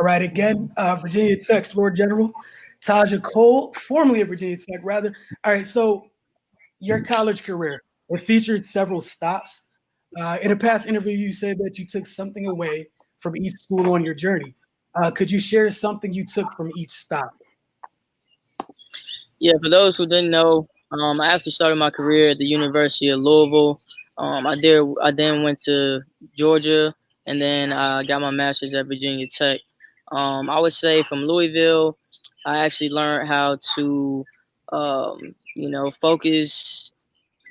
All right, again, Virginia Tech floor general, Taja Cole, formerly of Virginia Tech, rather. All right, so your college career, it featured several stops. In a past interview, you said that you took something away from each school on your journey. Could you share something you took from each stop? Yeah, for those who didn't know, I actually started my career at the University of Louisville. I then went to Georgia, and then I got my master's at Virginia Tech. I would say from Louisville, I actually learned how to, focus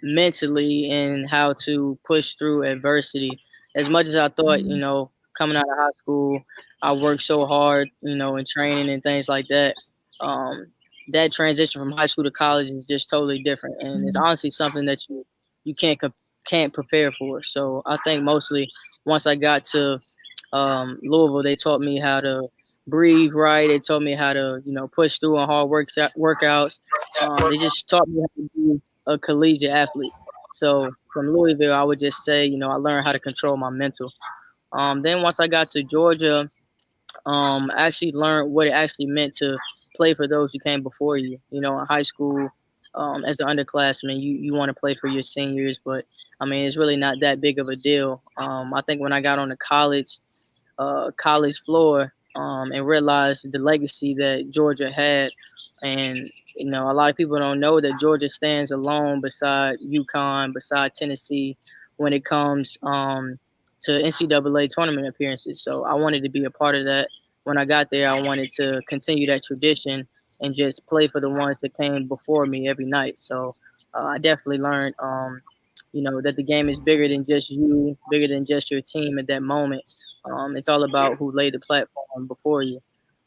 mentally and how to push through adversity. As much as I thought, coming out of high school, I worked so hard, in training and things like that. Um, that transition from high school to college is just totally different, and it's honestly something that you can't prepare for. So I think mostly once I got to Louisville, they taught me how to breathe right. They taught me how to push through on hard workouts. They just taught me how to be a collegiate athlete. So from Louisville, I would just say I learned how to control my mental. Then once I got to Georgia, I actually learned what it actually meant to play for those who came before you. In high school, as an underclassman, you want to play for your seniors, but I mean, it's really not that big of a deal. I think when I got on the college floor, and realized the legacy that Georgia had, and a lot of people don't know that Georgia stands alone beside UConn, beside Tennessee, when it comes to NCAA tournament appearances. So I wanted to be a part of that. When I got there, I wanted to continue that tradition and just play for the ones that came before me every night. So I definitely learned, that the game is bigger than just you, bigger than just your team at that moment. It's all about who laid the platform before you.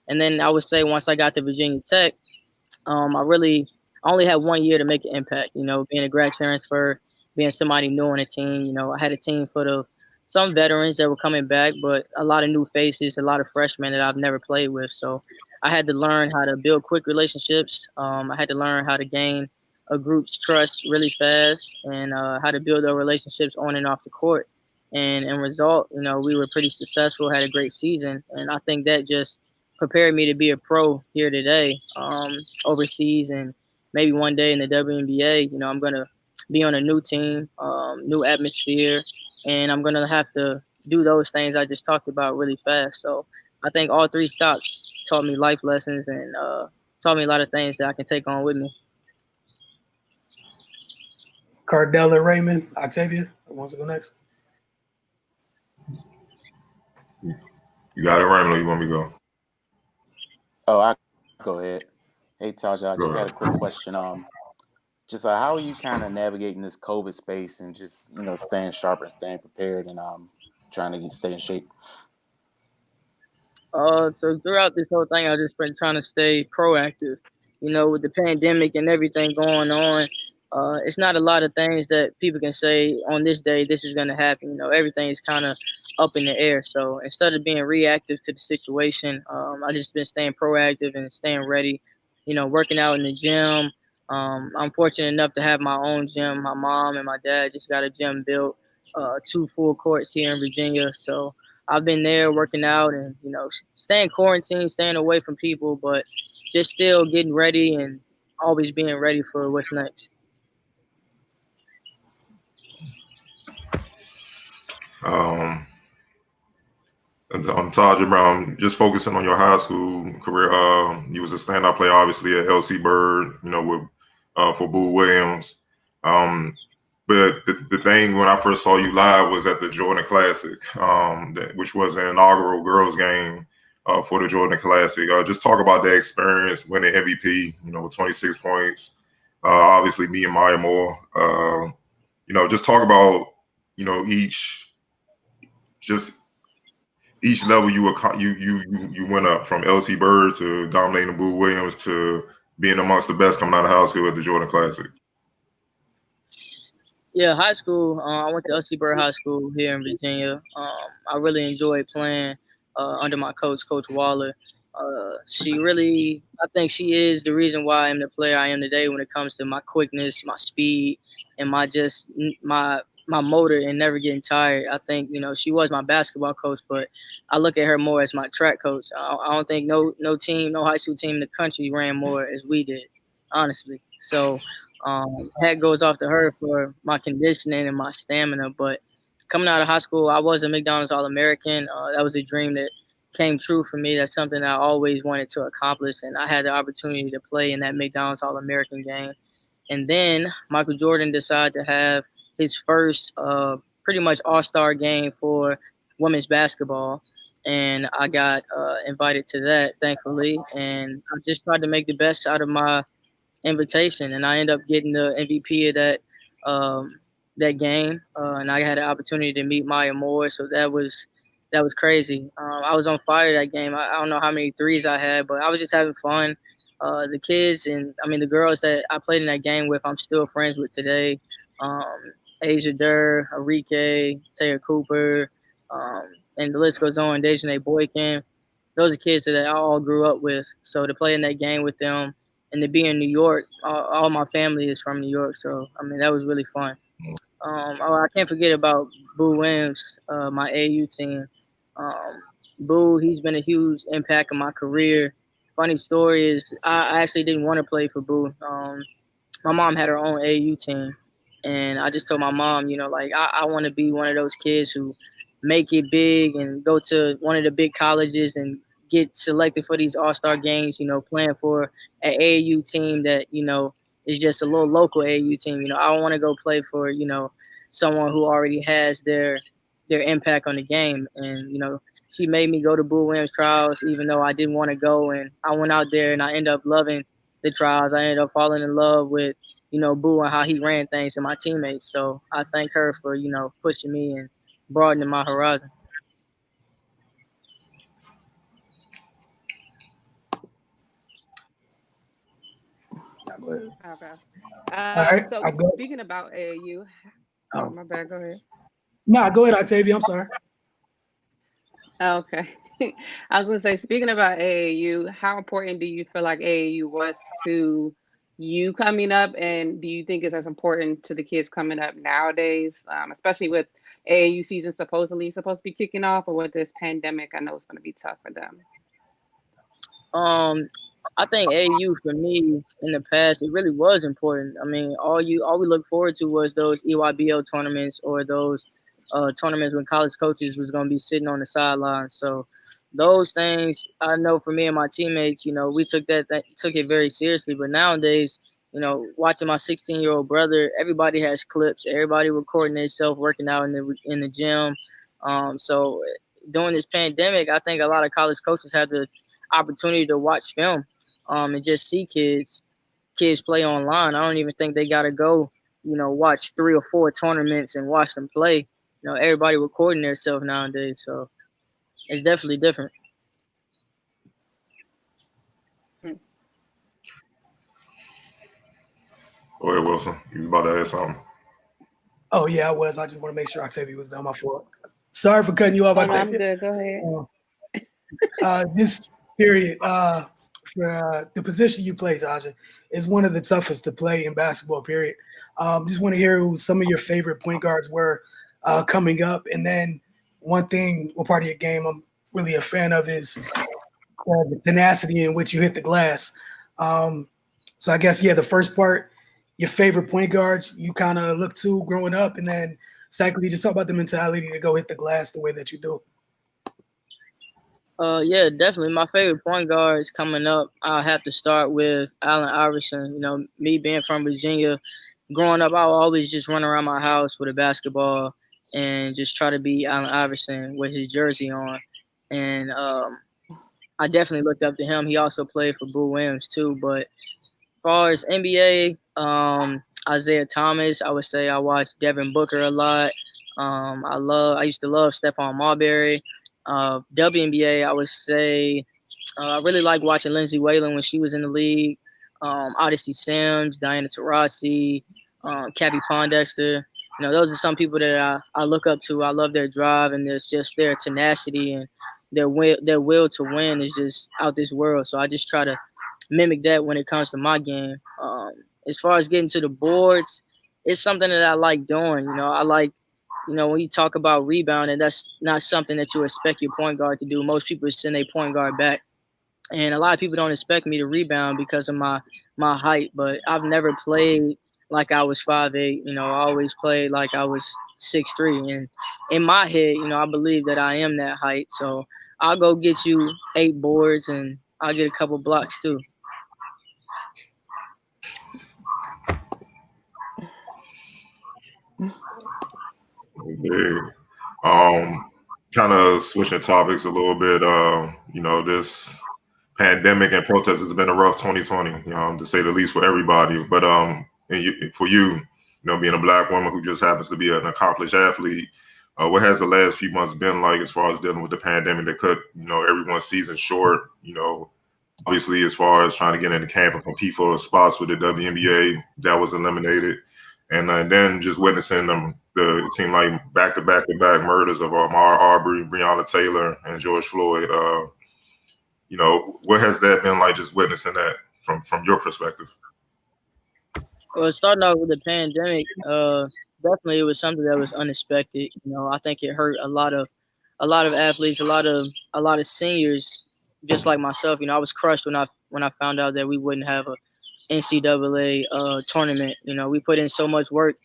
And then I would say once I got to Virginia Tech, I only had 1 year to make an impact. Being a grad transfer, being somebody new on a team. I had a team full of some veterans that were coming back, but a lot of new faces, a lot of freshmen that I've never played with. So I had to learn how to build quick relationships. I had to learn how to gain a group's trust really fast, and how to build those relationships on and off the court. And in result, we were pretty successful, had a great season, and I think that just prepared me to be a pro here today, overseas, and maybe one day in the WNBA. I'm gonna be on a new team, new atmosphere, and I'm gonna have to do those things I just talked about really fast. So I think all three stops taught me life lessons, and taught me a lot of things that I can take on with me. Cardell and Raymond, Octavia, who wants to go next? You got it, Raymond, or you want me to go? Oh, I go ahead. Hey, Taja, I Go just had ahead. a quick question. Just how are you kind of navigating this COVID space and just staying sharp and staying prepared and trying to stay in shape? So throughout this whole thing, I've just been trying to stay proactive. With the pandemic and everything going on, it's not a lot of things that people can say on this day this is going to happen. Everything is kind of up in the air. So instead of being reactive to the situation, I just been staying proactive and staying ready. Working out in the gym. I'm fortunate enough to have my own gym. My mom and my dad just got a gym built, two full courts here in Virginia. So I've been there working out and staying quarantined, staying away from people, but just still getting ready and always being ready for what's next. Um, I'm Taja Brown. Just focusing on your high school career. You was a standout player, obviously at LC Bird. With for Boo Williams. Um, but the thing when I first saw you live was at the Jordan Classic, which was an inaugural girls game for the Jordan Classic. Just talk about that experience, winning MVP. With 26 points. Obviously, me and Maya Moore. Just talk about each just each level you went up from LC Bird to dominating Boo Williams to being amongst the best coming out of high school at the Jordan Classic. Yeah, high school. I went to LC Bird High School here in Virginia. I really enjoyed playing under my coach, Coach Waller. I think she is the reason why I'm the player I am today when it comes to my quickness, my speed, and my my motor and never getting tired. I think, she was my basketball coach, but I look at her more as my track coach. I don't think no team, no high school team in the country ran more as we did, honestly. So hat goes off to her for my conditioning and my stamina. But coming out of high school, I was a McDonald's All-American. That was a dream that came true for me. That's something I always wanted to accomplish, and I had the opportunity to play in that McDonald's All-American game. And then Michael Jordan decided to have his first pretty much all-star game for women's basketball. And I got invited to that, thankfully. And I just tried to make the best out of my invitation. And I ended up getting the MVP of that game. And I had an opportunity to meet Maya Moore. So that was crazy. I was on fire that game. I don't know how many threes I had, but I was just having fun. The kids and the girls that I played in that game with, I'm still friends with today. Asia Durr, Arike, Taylor Cooper, and the list goes on. Dejanay Boykin. Those are kids that I all grew up with. So to play in that game with them and to be in New York, all my family is from New York. So, that was really fun. I can't forget about Boo Williams, my AU team. Boo, he's been a huge impact on my career. Funny story is I actually didn't want to play for Boo. My mom had her own AU team, and I just told my mom, I want to be one of those kids who make it big and go to one of the big colleges and get selected for these all-star games, playing for an AAU team that, is just a little local AAU team. I don't want to go play for, someone who already has their impact on the game. And, she made me go to Boo Williams trials, even though I didn't want to go. And I went out there and I ended up loving the trials. I ended up falling in love with, Boo and how he ran things and my teammates. So I thank her for, pushing me and broadening my horizon. Okay. All right, So I go. speaking about AAU, Oh, my bad. Go ahead. no, go ahead, Octavia. I'm sorry. Okay. I was going to say, speaking about AAU, how important do you feel like AAU was to you coming up? And do you think it's as important to the kids coming up nowadays, especially with AAU season supposedly supposed to be kicking off, or with this pandemic? I know it's going to be tough for them. I think AAU for me in the past, it really was important. All we looked forward to was those EYBL tournaments or those tournaments when college coaches was going to be sitting on the sidelines. So those things, I know for me and my teammates, we took it very seriously. But nowadays, watching my 16-year-old brother, everybody has clips. Everybody recording themselves working out in the gym. So during this pandemic, I think a lot of college coaches had the opportunity to watch film and just see kids play online. I don't even think they got to go, watch 3 or 4 tournaments and watch them play. Everybody recording themselves nowadays, so it's definitely different. Go ahead, Wilson. You about to add something? Oh, yeah, I was. I just want to make sure Octavia was done. My fault. Sorry for cutting you off, Oh, no, Octavia. I'm good. Go ahead. This period, for the position you play, Taja, is one of the toughest to play in basketball, period. Just want to hear who some of your favorite point guards were coming up. And then one thing, one part of your game I'm really a fan of is the tenacity in which you hit the glass. So I guess, yeah, the first part, your favorite point guards you kind of look to growing up. And then secondly, just talk about the mentality to go hit the glass the way that you do. Yeah, definitely. My favorite point guards coming up, I'll have to start with Allen Iverson. Me being from Virginia, growing up, I would always just run around my house with a basketball and just try to be Allen Iverson with his jersey on. And I definitely looked up to him. He also played for Boo Williams too. But as far as NBA, Isaiah Thomas, I would say I watched Devin Booker a lot. I used to love Stephon Marbury. WNBA, I would say I really like watching Lindsay Whalen when she was in the league. Odyssey Sims, Diana Taurasi, Cappie Pondexter. Those are some people that I look up to. I love their drive and there's just their tenacity and their will to win is just out this world. So I just try to mimic that when it comes to my game. As far as getting to the boards, it's something that I like doing. I like when you talk about rebounding, that's not something that you expect your point guard to do. Most people send a point guard back. And a lot of people don't expect me to rebound because of my height, but I've never played like I was 5'8". I always played like I was 6'3". And in my head, I believe that I am that height. So I'll go get you 8 boards and I'll get a couple blocks too. Okay. Kind of switching topics a little bit. This pandemic and protests has been a rough 2020, to say the least, for everybody. But for you, being a Black woman who just happens to be an accomplished athlete, what has the last few months been like as far as dealing with the pandemic that cut, everyone's season short? Obviously, as far as trying to get into camp and compete for spots with the WNBA, that was eliminated. And then just witnessing it seemed like back-to-back murders of Ahmaud Arbery, Breonna Taylor, and George Floyd. What has that been like, just witnessing that from your perspective? Well, starting off with the pandemic, definitely it was something that was unexpected. I think it hurt a lot of athletes, a lot of seniors, just like myself. I was crushed when I found out that we wouldn't have a NCAA tournament. We put in so much work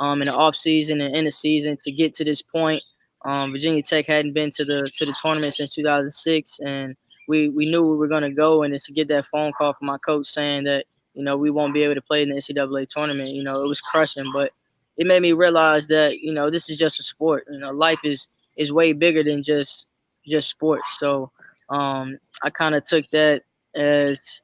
in the off season and in the season to get to this point. Virginia Tech hadn't been to the tournament since 2006, and we knew we were going to go. And it's to get that phone call from my coach saying that we won't be able to play in the NCAA tournament. It was crushing, but it made me realize that this is just a sport. Life is way bigger than just sports. So I kind of took that as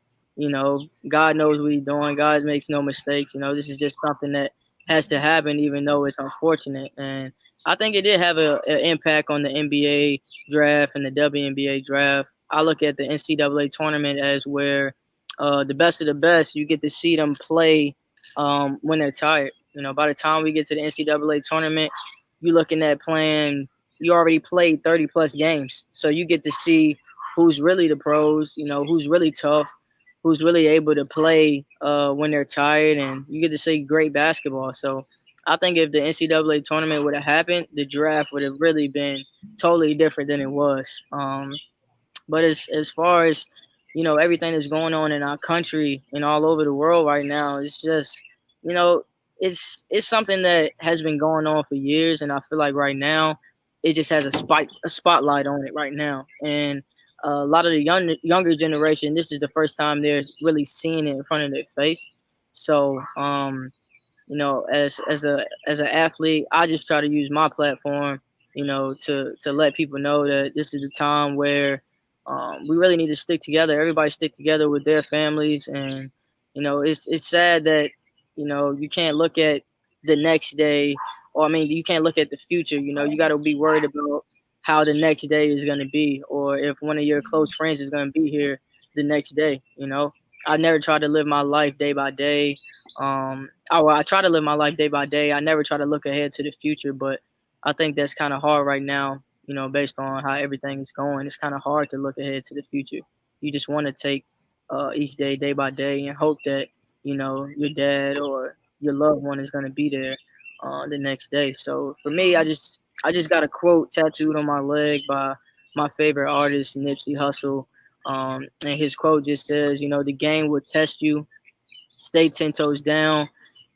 God knows what He's doing. God makes no mistakes. This is just something that has to happen, even though it's unfortunate. And I think it did have an impact on the NBA draft and the WNBA draft. I look at the NCAA tournament as where the best of the best, you get to see them play when they're tired. By the time we get to the NCAA tournament, you're looking at playing. You already played 30 plus games, so you get to see who's really the pros. Who's really tough, who's really able to play when they're tired, and you get to see great basketball. So I think if the NCAA tournament would have happened, the draft would have really been totally different than it was. But as far as everything that's going on in our country and all over the world right now, it's just you know it's something that has been going on for years, and I feel like right now it just has a spotlight on it right now, and a lot of the younger generation, this is the first time they're really seeing it in front of their face. So as an athlete, I just try to use my platform, to let people know that this is the time where we really need to stick together. Everybody stick together with their families, and it's sad that you can't look at the next day, or I mean, you can't look at the future. You got to be worried about how the next day is going to be, or if one of your close friends is going to be here the next day. I never try to live my life day by day. I try to live my life day by day. I never try to look ahead to the future, but I think that's kind of hard right now, based on how everything is going. It's kind of hard to look ahead to the future. You just want to take each day, day by day, and hope that, your dad or your loved one is going to be there the next day. So for me, I just got a quote tattooed on my leg by my favorite artist, Nipsey Hussle. And his quote just says, the game will test you. Stay 10 toes down.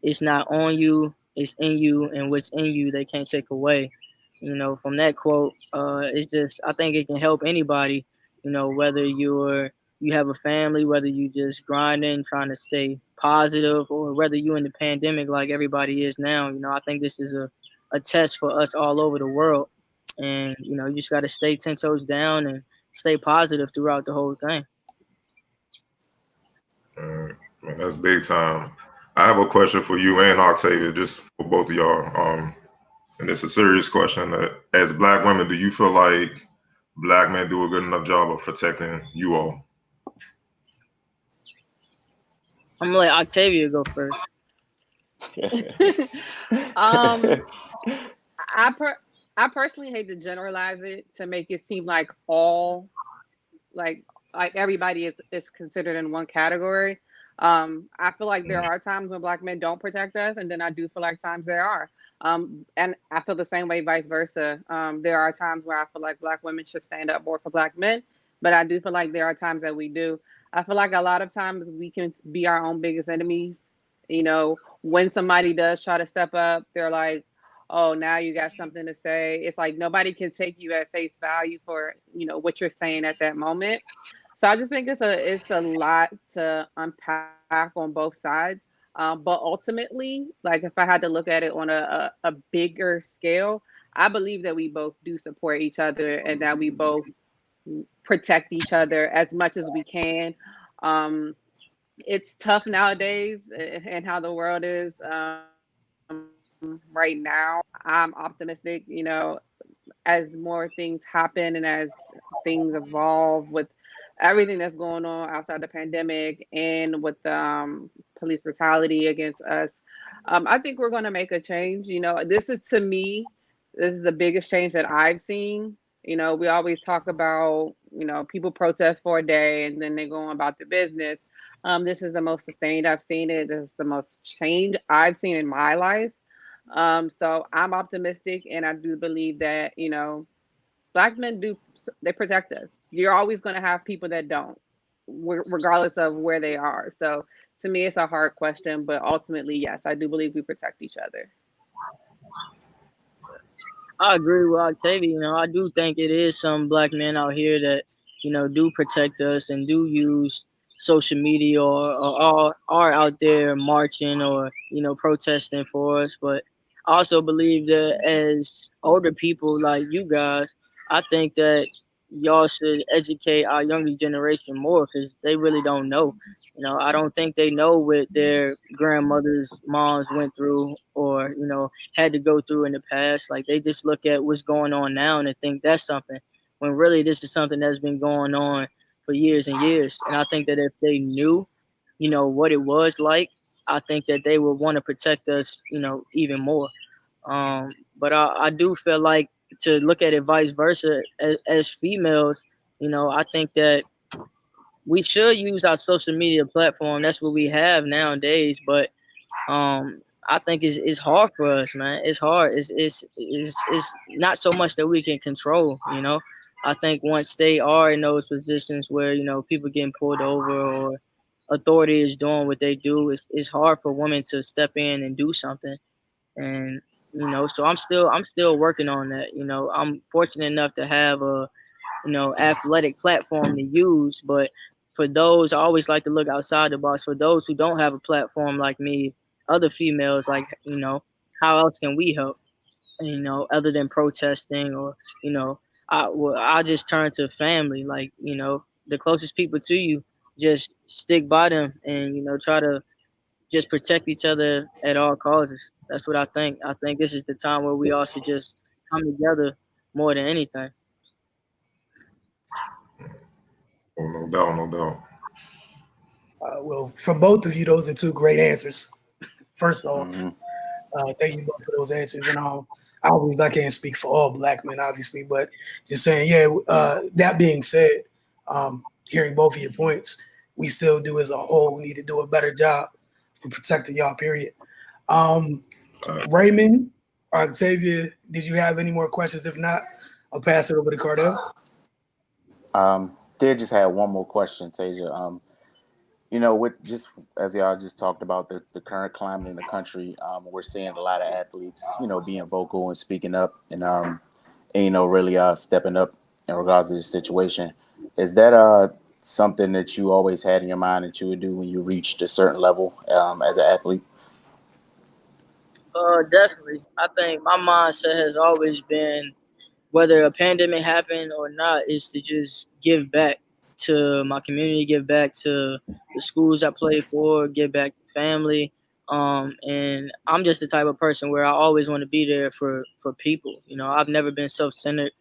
It's not on you, it's in you, and what's in you, they can't take away. From that quote, it's just, I think it can help anybody, whether you have a family, whether you just grinding, trying to stay positive, or whether you in the pandemic like everybody is now. I think this is a test for us all over the world. And, you just got to stay 10 toes down and stay positive throughout the whole thing. Man, that's big time. I have a question for you and Octavia, just for both of y'all. And it's a serious question. As Black women, do you feel like Black men do a good enough job of protecting you all? I'm gonna let Octavia go first. I personally hate to generalize it to make it seem like all like everybody is considered in one category. I feel like there are times when Black men don't protect us, and then I do feel like times there are. And I feel the same way, vice versa. There are times where I feel like Black women should stand up more for Black men, but I do feel like there are times that we do. I feel like a lot of times we can be our own biggest enemies. When somebody does try to step up, they're like, "Oh, now you got something to say." It's like nobody can take you at face value for what you're saying at that moment. So I just think it's a lot to unpack on both sides. But ultimately, like if I had to look at it on a bigger scale, I believe that we both do support each other and that we both protect each other as much as we can. Um, it's tough nowadays and how the world is right now. I'm optimistic, as more things happen and as things evolve with everything that's going on outside the pandemic and with police brutality against us, I think we're going to make a change. This is to me, this is the biggest change that I've seen. We always talk about, people protest for a day and then they go on about their business. This is the most sustained I've seen it. This is the most change I've seen in my life. So I'm optimistic, and I do believe that Black men they protect us. You're always going to have people that don't, regardless of where they are. So to me, it's a hard question, but ultimately, yes, I do believe we protect each other. I agree with Octavia. I do think it is some Black men out here that do protect us and do use social media or are out there marching or protesting for us. But I also believe that as older people like you guys, I think that y'all should educate our younger generation more because they really don't know. I don't think they know what their grandmothers, moms went through or had to go through in the past. Like they just look at what's going on now and they think that's something when really this is something that's been going on for years and years. And I think that if they knew, what it was like, I think that they would want to protect us, even more. But I do feel like to look at it vice versa as females, I think that we should use our social media platform. That's what we have nowadays. But I think it's hard for us, man. It's hard. It's not so much that we can control. I think once they are in those positions where people getting pulled over or authority is doing what they do, it's hard for women to step in and do something. And so I'm still working on that. I'm fortunate enough to have a athletic platform to use. But for those, I always like to look outside the box. For those who don't have a platform like me, other females, like, how else can we help? Other than protesting or, I just turn to family, like, the closest people to you, just stick by them and, try to just protect each other at all causes. That's what I think. I think this is the time where we all should just come together more than anything. Oh, no doubt, no doubt. Well, for both of you, those are two great answers. First off, Hmm. thank you both for those answers. And I can't speak for all Black men, obviously, but just saying, yeah. That being said, hearing both of your points, we still do as a whole need to do a better job for protecting y'all. Period. Um, Raymond, Octavia, did you have any more questions? If not, I'll pass it over to Cardell. Did just have one more question, Tasia. With just as y'all just talked about the current climate in the country, we're seeing a lot of athletes, being vocal and speaking up and really stepping up in regards to this situation. Is that something that you always had in your mind that you would do when you reached a certain level as an athlete? Definitely. I think my mindset has always been whether a pandemic happened or not, is to just give back to my community, give back to the schools I play for, give back to family. And I'm just the type of person where I always want to be there for people. I've never been self-centered.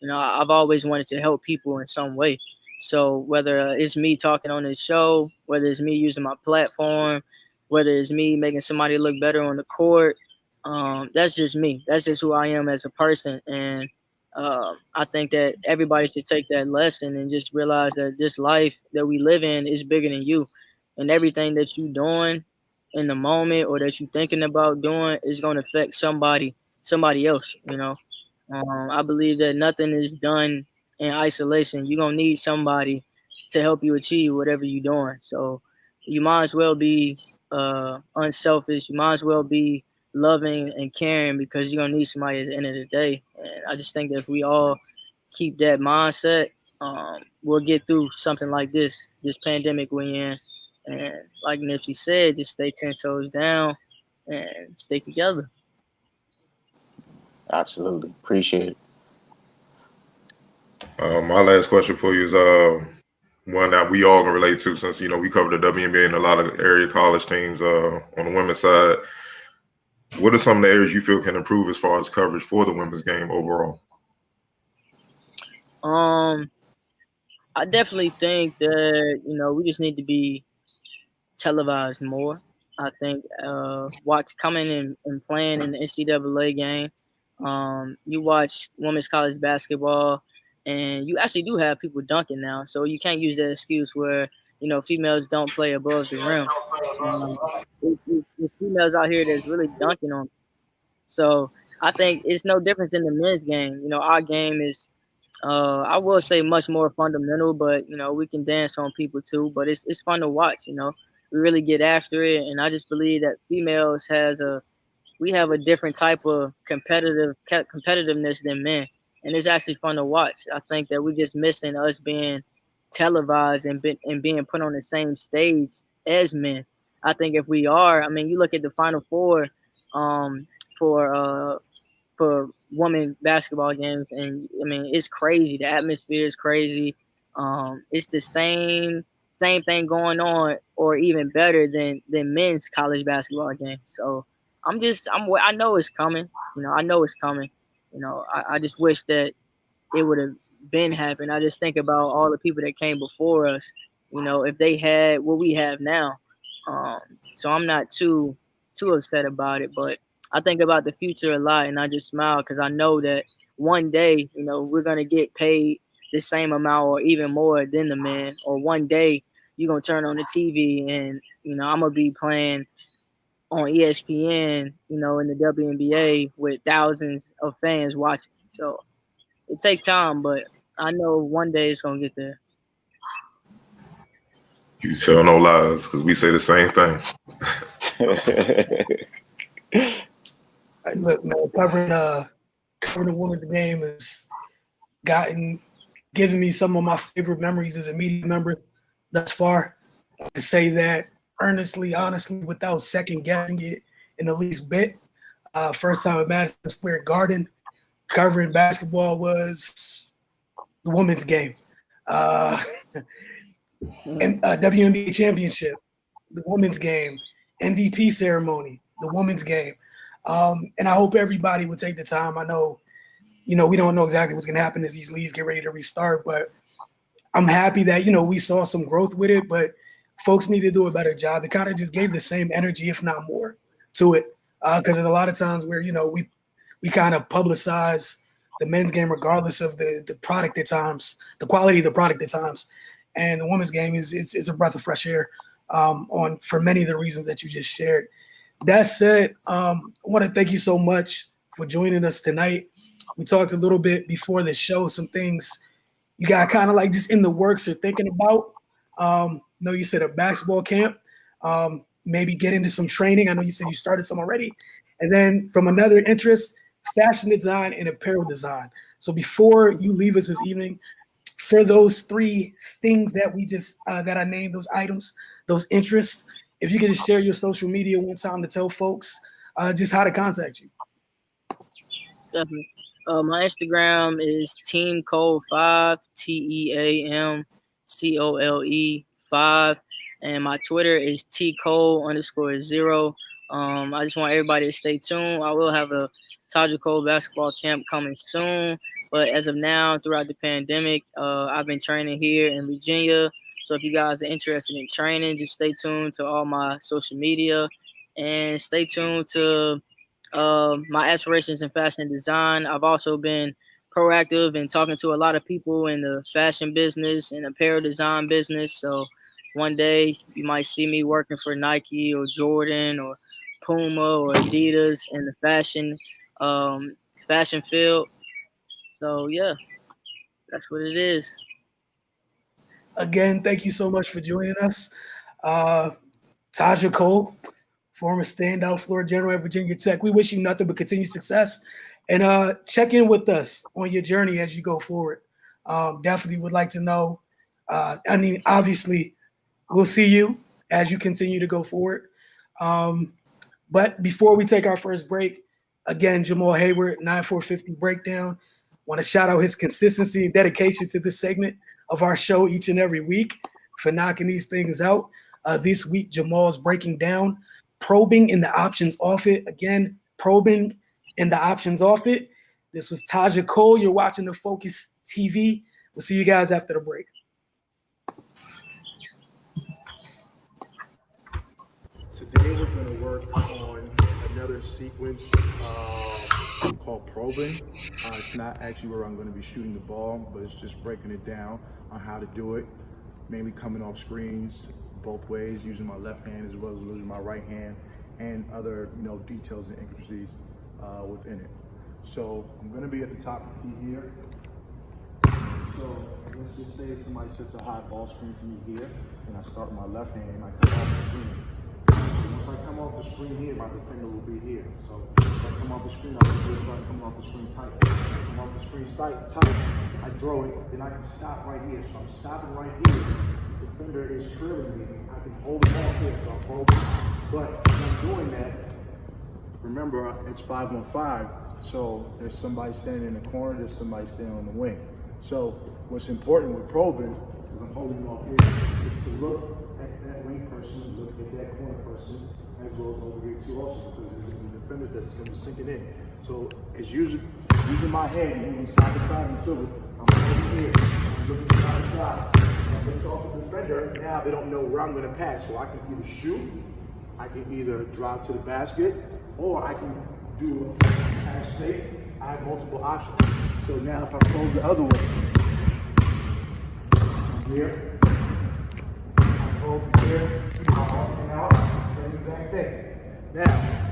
I've always wanted to help people in some way. So whether it's me talking on this show, whether it's me using my platform, whether it's me making somebody look better on the court, that's just me. That's just who I am as a person. And I think that everybody should take that lesson and just realize that this life that we live in is bigger than you, and everything that you're doing in the moment or that you're thinking about doing is going to affect somebody else. I believe that nothing is done in isolation. You're gonna need somebody to help you achieve whatever you're doing. So you might as well be unselfish. You might as well be loving and caring because you're gonna need somebody at the end of the day. And I just think that if we all keep that mindset, we'll get through something like this pandemic we in. And like Nipsey said, just stay 10 toes down and stay together. Absolutely. Appreciate it. My last question for you is one that we all can relate to, since we cover the WNBA and a lot of area college teams on the women's side. What are some of the areas you feel can improve as far as coverage for the women's game overall? I definitely think that we just need to be televised more. I think watch coming and playing in the NCAA game. You watch women's college basketball, and you actually do have people dunking now. So you can't use that excuse where females don't play above the rim. There's females out here that's really dunking on. So I think it's no difference in the men's game. Our game is I will say much more fundamental, but we can dance on people too. But it's fun to watch. We really get after it, and I just believe that females we have a different type of competitiveness than men, and it's actually fun to watch. I think that we're just missing us being televised and being put on the same stage as men. I think if we are, I mean, you look at the Final Four um, for women basketball games, and I mean it's crazy. The atmosphere is crazy. It's the same thing going on, or even better than men's college basketball games. So I know it's coming. I know it's coming. I just wish that it would have been happened. I just think about all the people that came before us. If they had what we have now. Um, so I'm not too upset about it, but I think about the future a lot, and I just smile because I know that one day, we're gonna get paid the same amount or even more than the men. Or one day, you're gonna turn on the TV and I'm gonna be playing on ESPN, in the WNBA with thousands of fans watching. So it takes time, but I know one day it's gonna get there. You tell no lies, because we say the same thing. Look, man, covering the women's game has given me some of my favorite memories as a media member thus far. I can say that earnestly, honestly, without second guessing it in the least bit. First time at Madison Square Garden covering basketball was the women's game. And WNBA championship, the women's game, MVP ceremony, the women's game. And I hope everybody would take the time. I know, we don't know exactly what's going to happen as these leagues get ready to restart, but I'm happy that, we saw some growth with it, but folks need to do a better job. They kind of just gave the same energy, if not more, to it. Because there's a lot of times where, we kind of publicize the men's game regardless of the product at times, the quality of the product at times. And the women's game is a breath of fresh air for many of the reasons that you just shared. That said, I want to thank you so much for joining us tonight. We talked a little bit before the show, some things you got kind of like just in the works or thinking about. Know you said a basketball camp, maybe get into some training. I know you said you started some already. And then from another interest, fashion design and apparel design. So before you leave us this evening, for those three things that we just that I named, those items, those interests, if you could just share your social media one time to tell folks just how to contact you. Definitely. My Instagram is Team Cole 5, TEAMCOLE 5, and my Twitter is TCole_0. I just want everybody to stay tuned. I will have a Taja Cole basketball camp coming soon, but as of now, throughout the pandemic, I've been training here in Virginia. So if you guys are interested in training, just stay tuned to all my social media and stay tuned to my aspirations in fashion and design. I've also been proactive in talking to a lot of people in the fashion business and apparel design business. So one day you might see me working for Nike or Jordan or Puma or Adidas in the fashion field. So yeah, that's what it is. Again, thank you so much for joining us. Taja Cole, former standout floor general at Virginia Tech. We wish you nothing but continued success. And check in with us on your journey as you go forward. Definitely would like to know. Obviously, we'll see you as you continue to go forward. But before we take our first break, again, Jamal Hayward, 9450 Breakdown. Want to shout out his consistency and dedication to this segment of our show each and every week for knocking these things out. This week, Jamal's breaking down, probing in the options off it. Again, probing in the options off it. This was Taja Cole. You're watching the Focus TV. We'll see you guys after the break. Today we're going to work on another sequence called probing. It's not actually where I'm going to be shooting the ball, but it's just breaking it down on how to do it, mainly coming off screens both ways, using my left hand as well as using my right hand, and other details and intricacies within it. So I'm going to be at the top of the key here. So let's just say somebody sets a high ball screen for me here, and I start with my left hand and I come off the screen. Once I come off the screen here, my defender will be here. So once I come off the screen, I can start coming off the screen tight. Come off the screen tight, I throw it, then I can stop right here. So I'm stopping right here. The defender is trailing me. I can hold the ball here, so I'm holding. But when I'm doing that, remember it's 5-on-5. So there's somebody standing in the corner, there's somebody standing on the wing. So what's important with probing is I'm holding off here. It's to look at that wing person, look at that corner person, as well as over here too also, because there's going to be defenders that's going to be sinking in. So it's using my head, moving side to side and swivel. I'm holding here, I'm looking side to side. I'm going to talk to the defender. Now they don't know where I'm going to pass, so I can either shoot, I can either drive to the basket, or I can do a pass fake. I have multiple options. So now if I probe the other way, here, I probe here, I'm off and out, same exact thing. Now,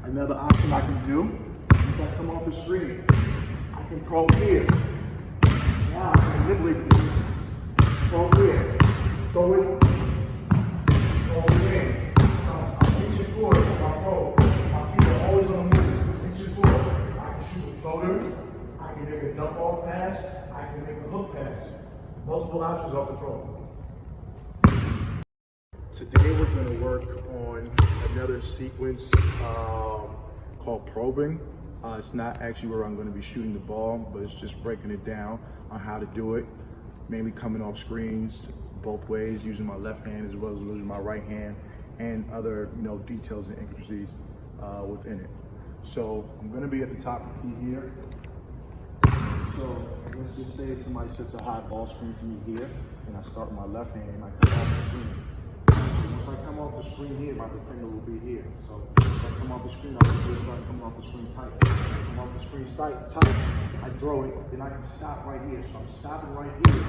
another option I can do, if I come off the screen, I can probe here. Now I can manipulate the distance. Probe here, throw it, probe in. I'm reaching forward with my probe. My feet are always on the move, reaching forward. I can shoot a floater, I can make a dump off pass, I can make a hook pass. Multiple options off the probe. Today we're going to work on another sequence called probing. It's not actually where I'm going to be shooting the ball, but it's just breaking it down on how to do it, mainly coming off screens both ways, using my left hand as well as using my right hand, and other details and intricacies within it. So I'm going to be at the top of the key here. So let's just say somebody sets a high ball screen for me here, and I start with my left hand and I come off the screen. Once I come off the screen here, my defender will be here. So once I come off the screen, I can start coming off the screen tight. Come off the screen tight, I throw it, then I can stop right here. So I'm stopping right here.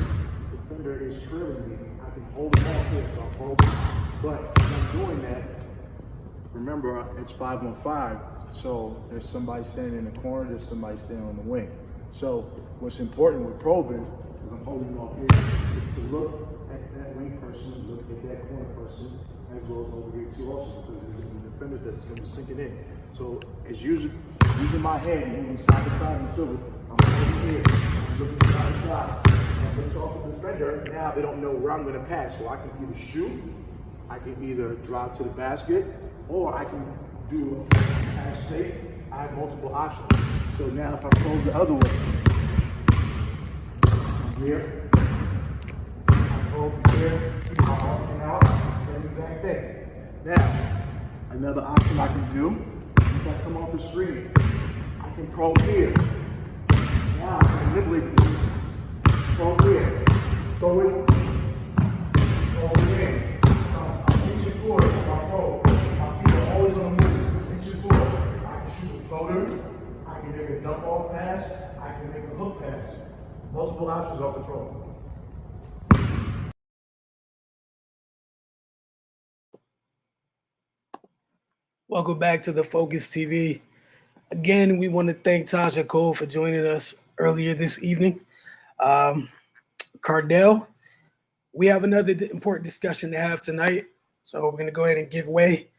The defender is trailing me. I can hold the ball here, so I'm holding. But when I'm doing that, remember it's 5-on-5. So there's somebody standing in the corner, there's somebody standing on the wing. So what's important with probing is I'm holding off here. It's to look at that wing person, look at that corner person, as well as over here too also, because there's going to be defenders that's going to be sinking in. So it's using my head, moving side to side and swivel. I'm holding here, I'm looking side to side. I'm going to talk to the defender. Now they don't know where I'm going to pass, so I can either shoot, I can either drive to the basket, or I can do a pass fake. I have multiple options. So now if I probe the other way, here, I probe here, I'm off and out, same exact thing. Now, another option I can do, if I come off the screen, I can probe here. Now I can manipulate the distance. Probe here, throw it, probe in. I'm reaching forward with my probe. My feet are always on the move, reaching forward. I can shoot a floater, I can make a dump off pass, I can make a hook pass. Multiple options off the probe. Welcome back to the Focus TV. Again, we want to thank Taja Cole for joining us earlier this evening. Um, Cardell, we have another important discussion to have tonight, so we're going to go ahead and give way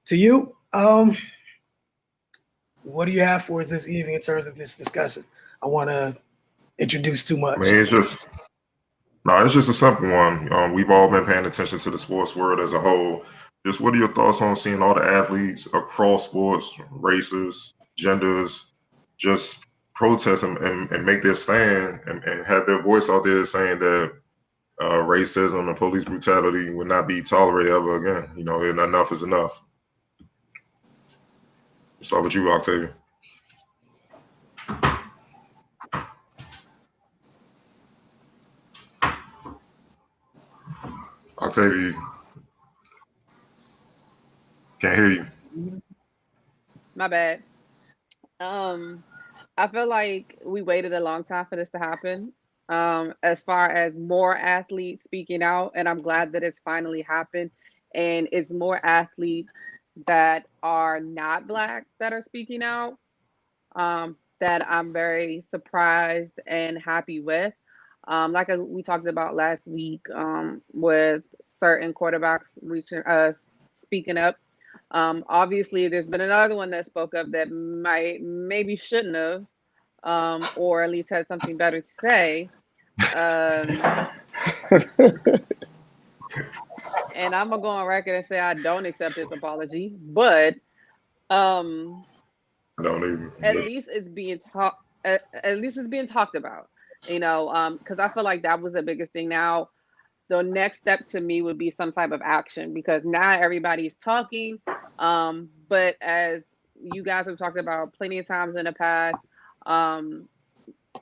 to you. What do you have for us this evening in terms of this discussion? I want to introduce too I mean, much. it's just a simple one. We've all been paying attention to the sports world as a whole. Just what are your thoughts on seeing all the athletes across sports, races, genders, just protest and make their stand and have their voice out there saying that racism and police brutality would not be tolerated ever again. And enough is enough. Start with you, Octavia. Octavia, can't hear you. My bad. I feel like we waited a long time for this to happen. As far as more athletes speaking out, and I'm glad that it's finally happened. And it's more athletes that are not black that are speaking out. That I'm very surprised and happy with. We talked about last week, with certain quarterbacks reaching speaking up. Obviously, there's been another one that spoke up that maybe shouldn't have, or at least had something better to say. Um, and I'm gonna go on record and say I don't accept his apology, but um, I don't even. at least it's being talked. At least it's being talked about. Because I feel like that was the biggest thing. Now, the next step to me would be some type of action because now everybody's talking. But as you guys have talked about plenty of times in the past, um,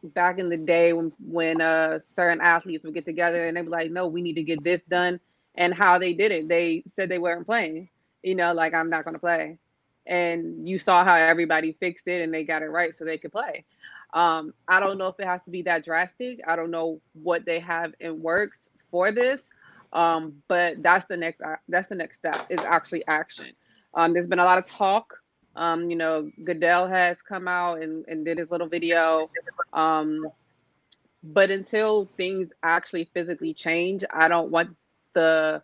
back in the day when certain athletes would get together and they'd be like, no, we need to get this done. And how they did it, they said they weren't playing, like I'm not going to play. And you saw how everybody fixed it and they got it right so they could play. I don't know if it has to be that drastic. I don't know what they have in works for this. But that's the next step is actually action. There's been a lot of talk. Goodell has come out and did his little video. Um, but until things actually physically change, I don't want the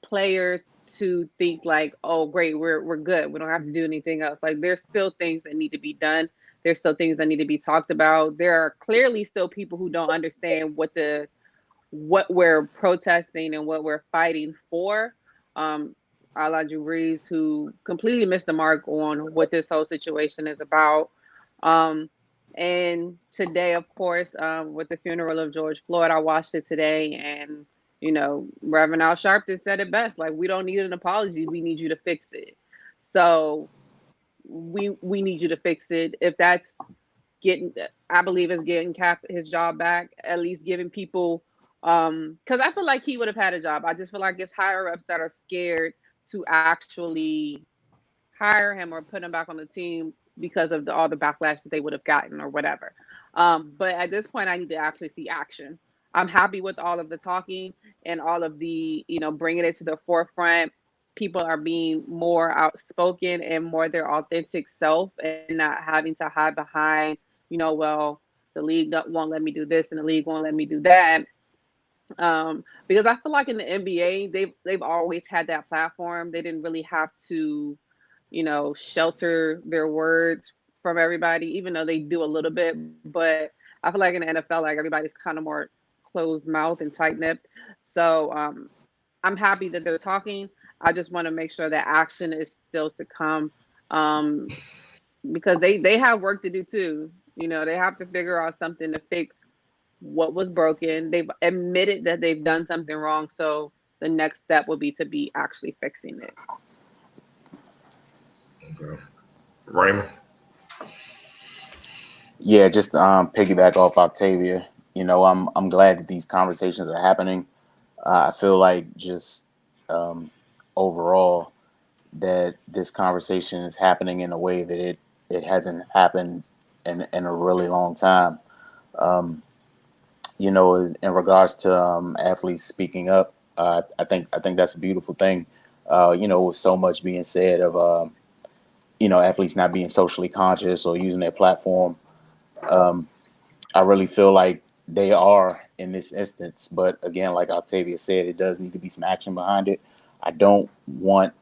players to think like, oh, great, we're good. We don't have to do anything else. Like there's still things that need to be done. There's still things that need to be talked about. There are clearly still people who don't understand what we're protesting and what we're fighting for. Um, Drew Reeves, who completely missed the mark on what this whole situation is about. Um, and today, of course, with the funeral of George Floyd, I watched it today, and Reverend Al Sharpton said it best. Like, we don't need an apology; we need you to fix it. So we need you to fix it. If that's getting, I believe it's getting Cap his job back, at least giving people, because I feel like he would have had a job. I just feel like it's higher ups that are scared to actually hire him or put him back on the team because of all the backlash that they would have gotten or whatever. But at this point, I need to actually see action. I'm happy with all of the talking and all of the, bringing it to the forefront. People are being more outspoken and more their authentic self and not having to hide behind, well, the league won't let me do this and the league won't let me do that. Because I feel like in the NBA, they've always had that platform. They didn't really have to, shelter their words from everybody, even though they do a little bit. But I feel like in the NFL, like everybody's kind of more closed mouth and tight nipped. So I'm happy that they're talking. I just want to make sure that action is still to come, um, because they have work to do too. They have to figure out something to fix what was broken. They've admitted that they've done something wrong. So the next step will be to be actually fixing it. Okay. Raymond. Yeah, just piggyback off Octavia. I'm glad that these conversations are happening. I feel like just overall that this conversation is happening in a way that it hasn't happened in a really long time. In regards to athletes speaking up, I think that's a beautiful thing. With so much being said of athletes not being socially conscious or using their platform. Um, I really feel like they are in this instance, but again, like Octavia said, it does need to be some action behind it. I don't want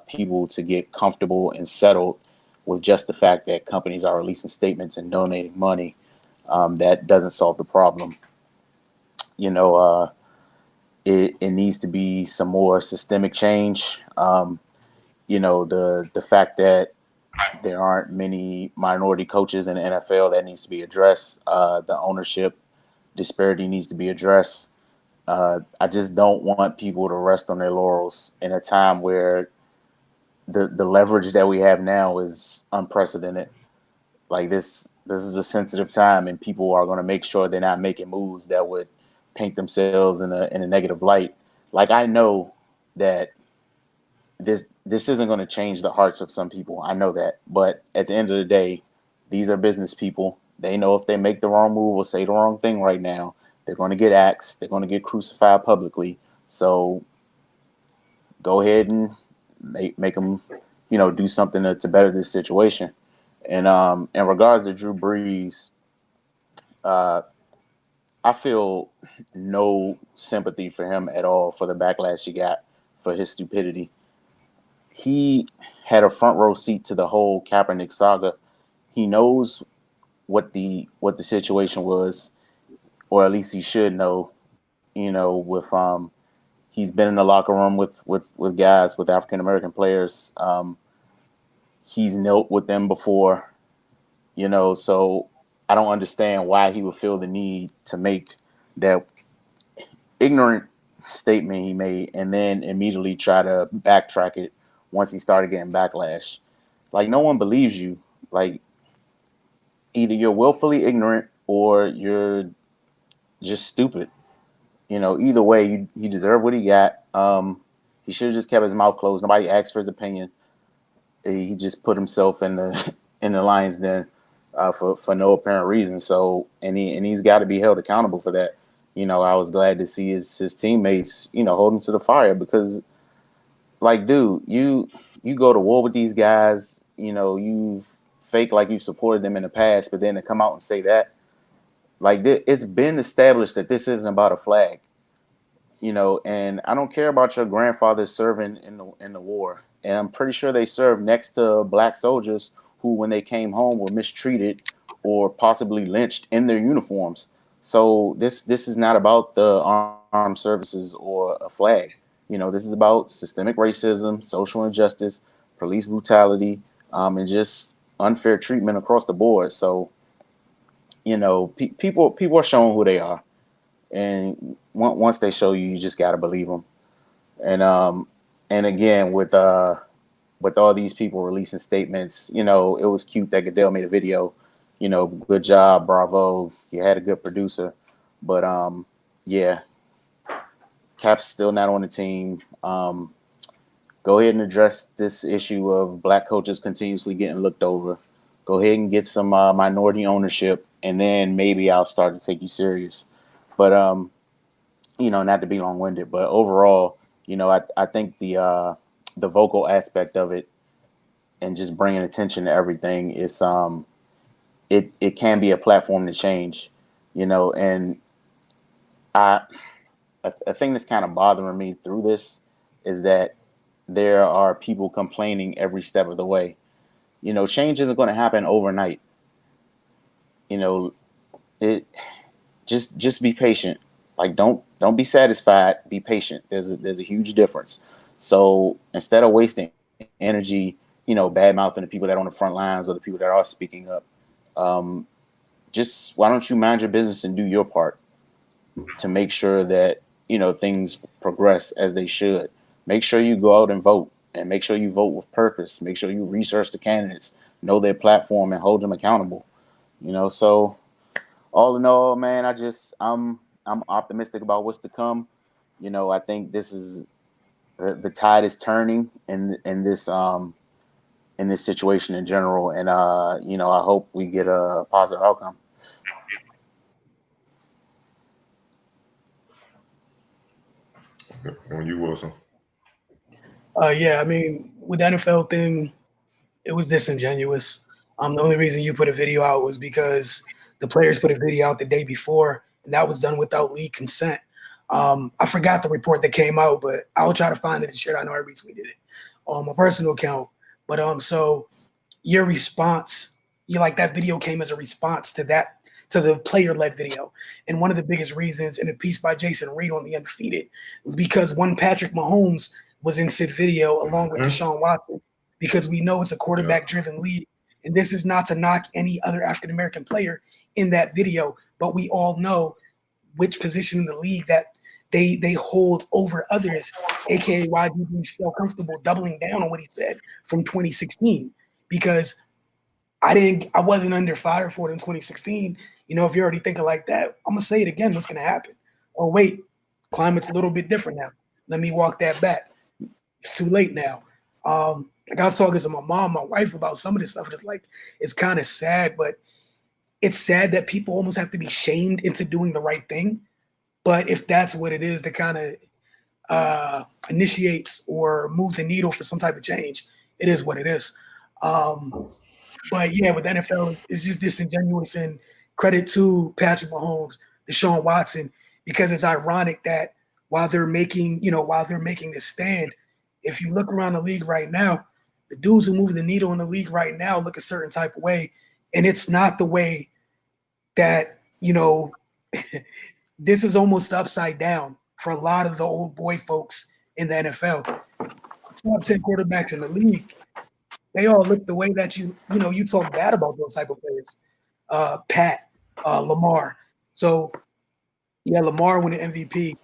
people to get comfortable and settled with just the fact that companies are releasing statements and donating money. That doesn't solve the problem. You know, it needs to be some more systemic change. The fact that there aren't many minority coaches in the NFL, that needs to be addressed. The ownership disparity needs to be addressed. I just don't want people to rest on their laurels in a time where the leverage that we have now is unprecedented. Like this is a sensitive time, and people are going to make sure they're not making moves that would paint themselves in a negative light. Like I know that this isn't going to change the hearts of some people. I know that, but at the end of the day, these are business people. They know if they make the wrong move or say the wrong thing right now, they're going to get axed. They're going to get crucified publicly. So go ahead and make them, do something to better this situation. And in regards to Drew Brees, uh, I feel no sympathy for him at all for the backlash he got for his stupidity. He had a front row seat to the whole Kaepernick saga. He knows what the situation was, or at least he should know. With he's been in the locker room with guys, with African American players. He's knelt with them before. So I don't understand why he would feel the need to make that ignorant statement he made and then immediately try to backtrack it once he started getting backlash. Like no one believes you. Like either you're willfully ignorant or you're just stupid. Either way, he deserved what he got. He should have just kept his mouth closed. Nobody asked for his opinion. He just put himself in the in the lion's den for no apparent reason. So he's got to be held accountable for that. I was glad to see his teammates hold him to the fire because, like, dude, you go to war with these guys. You've fake like you supported them in the past, but then to come out and say that, like, it's been established that this isn't about a flag. And I don't care about your grandfather serving in the war. And I'm pretty sure they served next to black soldiers who, when they came home, were mistreated or possibly lynched in their uniforms. So this is not about the armed services or a flag. This is about systemic racism, social injustice, police brutality, and just unfair treatment across the board. So people are showing who they are, and once they show you, you just got to believe them. And again, with all these people releasing statements, it was cute that Goodell made a video. Good job, bravo. You had a good producer, but yeah, Cap's still not on the team. Go ahead and address this issue of black coaches continuously getting looked over. Go ahead and get some minority ownership, and then maybe I'll start to take you serious. But not to be long winded, but overall, I think the vocal aspect of it and just bringing attention to everything is it can be a platform to change, and I a thing that's kind of bothering me through this is that there are people complaining every step of the way. Change isn't going to happen overnight. It just be patient. Like don't be satisfied. Be patient. There's a huge difference. So instead of wasting energy, bad mouthing the people that are on the front lines or the people that are speaking up, um, just why don't you mind your business and do your part to make sure that things progress as they should. Make sure you go out and vote, and make sure you vote with purpose. Make sure you research the candidates, know their platform, and hold them accountable. So all in all, man, I'm optimistic about what's to come. I think this is the tide is turning in this situation in general, and I hope we get a positive outcome. On you, Wilson. Yeah, I mean, with the NFL thing, It was disingenuous. The only reason you put a video out was because the players put a video out the day before, and that was done without league consent. I forgot the report that came out, but I'll try to find it and share it. I know I retweeted it on my personal account. But so your response, you like that video came as a response to the player-led video. And one of the biggest reasons in a piece by Jason Reed on the Undefeated was because one Patrick Mahomes was in said video along with Deshaun Watson, because we know it's a quarterback-driven league. And this is not to knock any other African-American player in that video, but we all know which position in the league that they hold over others, aka why he felt comfortable doubling down on what he said from 2016. Because I wasn't under fire for it in 2016. You know, if you're already thinking like that, I'm gonna say it again. What's gonna happen? Oh wait, climate's a little bit different now. Let me walk that back. It's too late now. Like I was talking to my mom, my wife about some of this stuff. It's kind of sad, but it's sad that people almost have to be shamed into doing the right thing. But if that's what it is that kind of initiates or moves the needle for some type of change, it is what it is. But yeah, with the NFL, it's just disingenuous, and credit to Patrick Mahomes, Deshaun Watson, because it's ironic that while they're making this stand, if you look around the league right now, the dudes who move the needle in the league right now look a certain type of way, and it's not the way that, this is almost upside down for a lot of the old boy folks in the NFL. Top 10 quarterbacks in the league, they all look the way that you talk bad about those type of players. Pat, Lamar. So yeah, Lamar won the MVP.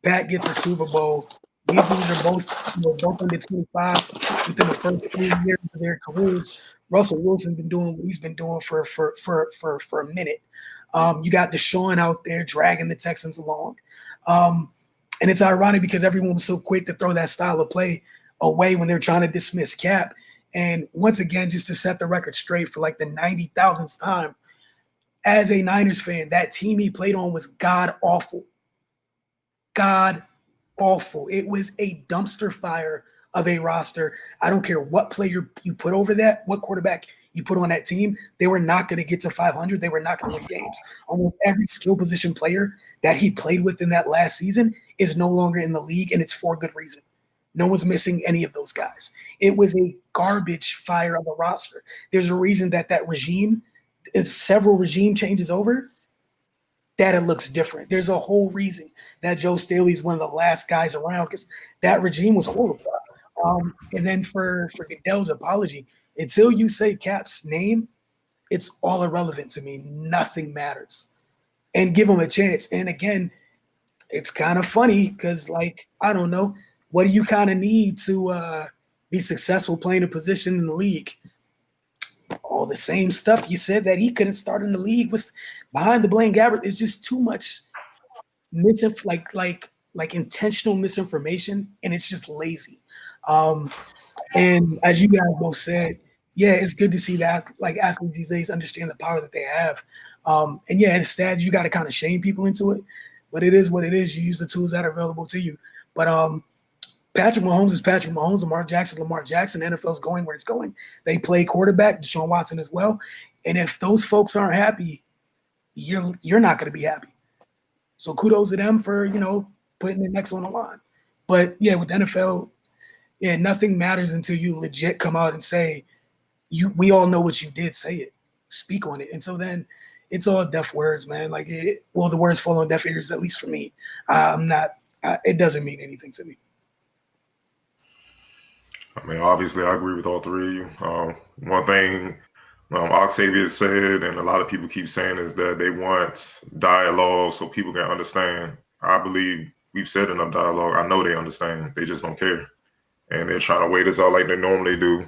Pat gets a Super Bowl. These dudes are both under 25 within the first 3 years of their careers. Russell Wilson's been doing what he's been doing for a minute. You got Deshaun out there dragging the Texans along. And it's ironic because everyone was so quick to throw that style of play away when they're trying to dismiss Cap. And once again, just to set the record straight for like the 90,000th time, as a Niners fan, that team he played on was god awful. God awful. It was a dumpster fire of a roster. I don't care what player you put over that, what quarterback you put on that team, they were not going to get to 500. They were not going to win games. Almost every skill position player that he played with in that last season is no longer in the league, and it's for good reason. No one's missing any of those guys. It was a garbage fire of a roster. There's a reason that regime is several regime changes over, that it looks different. There's a whole reason that Joe Staley is one of the last guys around, because that regime was horrible. And then for Goodell's apology, until you say Cap's name, it's all irrelevant to me. Nothing matters. And give him a chance. And again, it's kind of funny because, like, I don't know, what do you kind of need to be successful playing a position in the league? All the same stuff you said that he couldn't start in the league with behind the Blaine Gabbert. It's just too much like intentional misinformation, and it's just lazy. And as you guys both said, yeah, it's good to see that like athletes these days understand the power that they have. And yeah, it's sad you got to kind of shame people into it, but it is what it is. You use the tools that are available to you. But Patrick Mahomes is Patrick Mahomes. Lamar Jackson, Lamar Jackson. NFL's going where it's going. They play quarterback, Deshaun Watson as well. And if those folks aren't happy, you're not going to be happy. So kudos to them for, putting their necks on the line. But yeah, with the NFL, yeah, nothing matters until you legit come out and say, we all know what you did. Say it. Speak on it. And so then it's all deaf words, man. Like, the words fall on deaf ears, at least for me. It doesn't mean anything to me. I mean, obviously, I agree with all three of you. One thing Octavia said, and a lot of people keep saying, is that they want dialogue so people can understand. I believe we've said enough dialogue. I know they understand. They just don't care. And they're trying to wait us out like they normally do,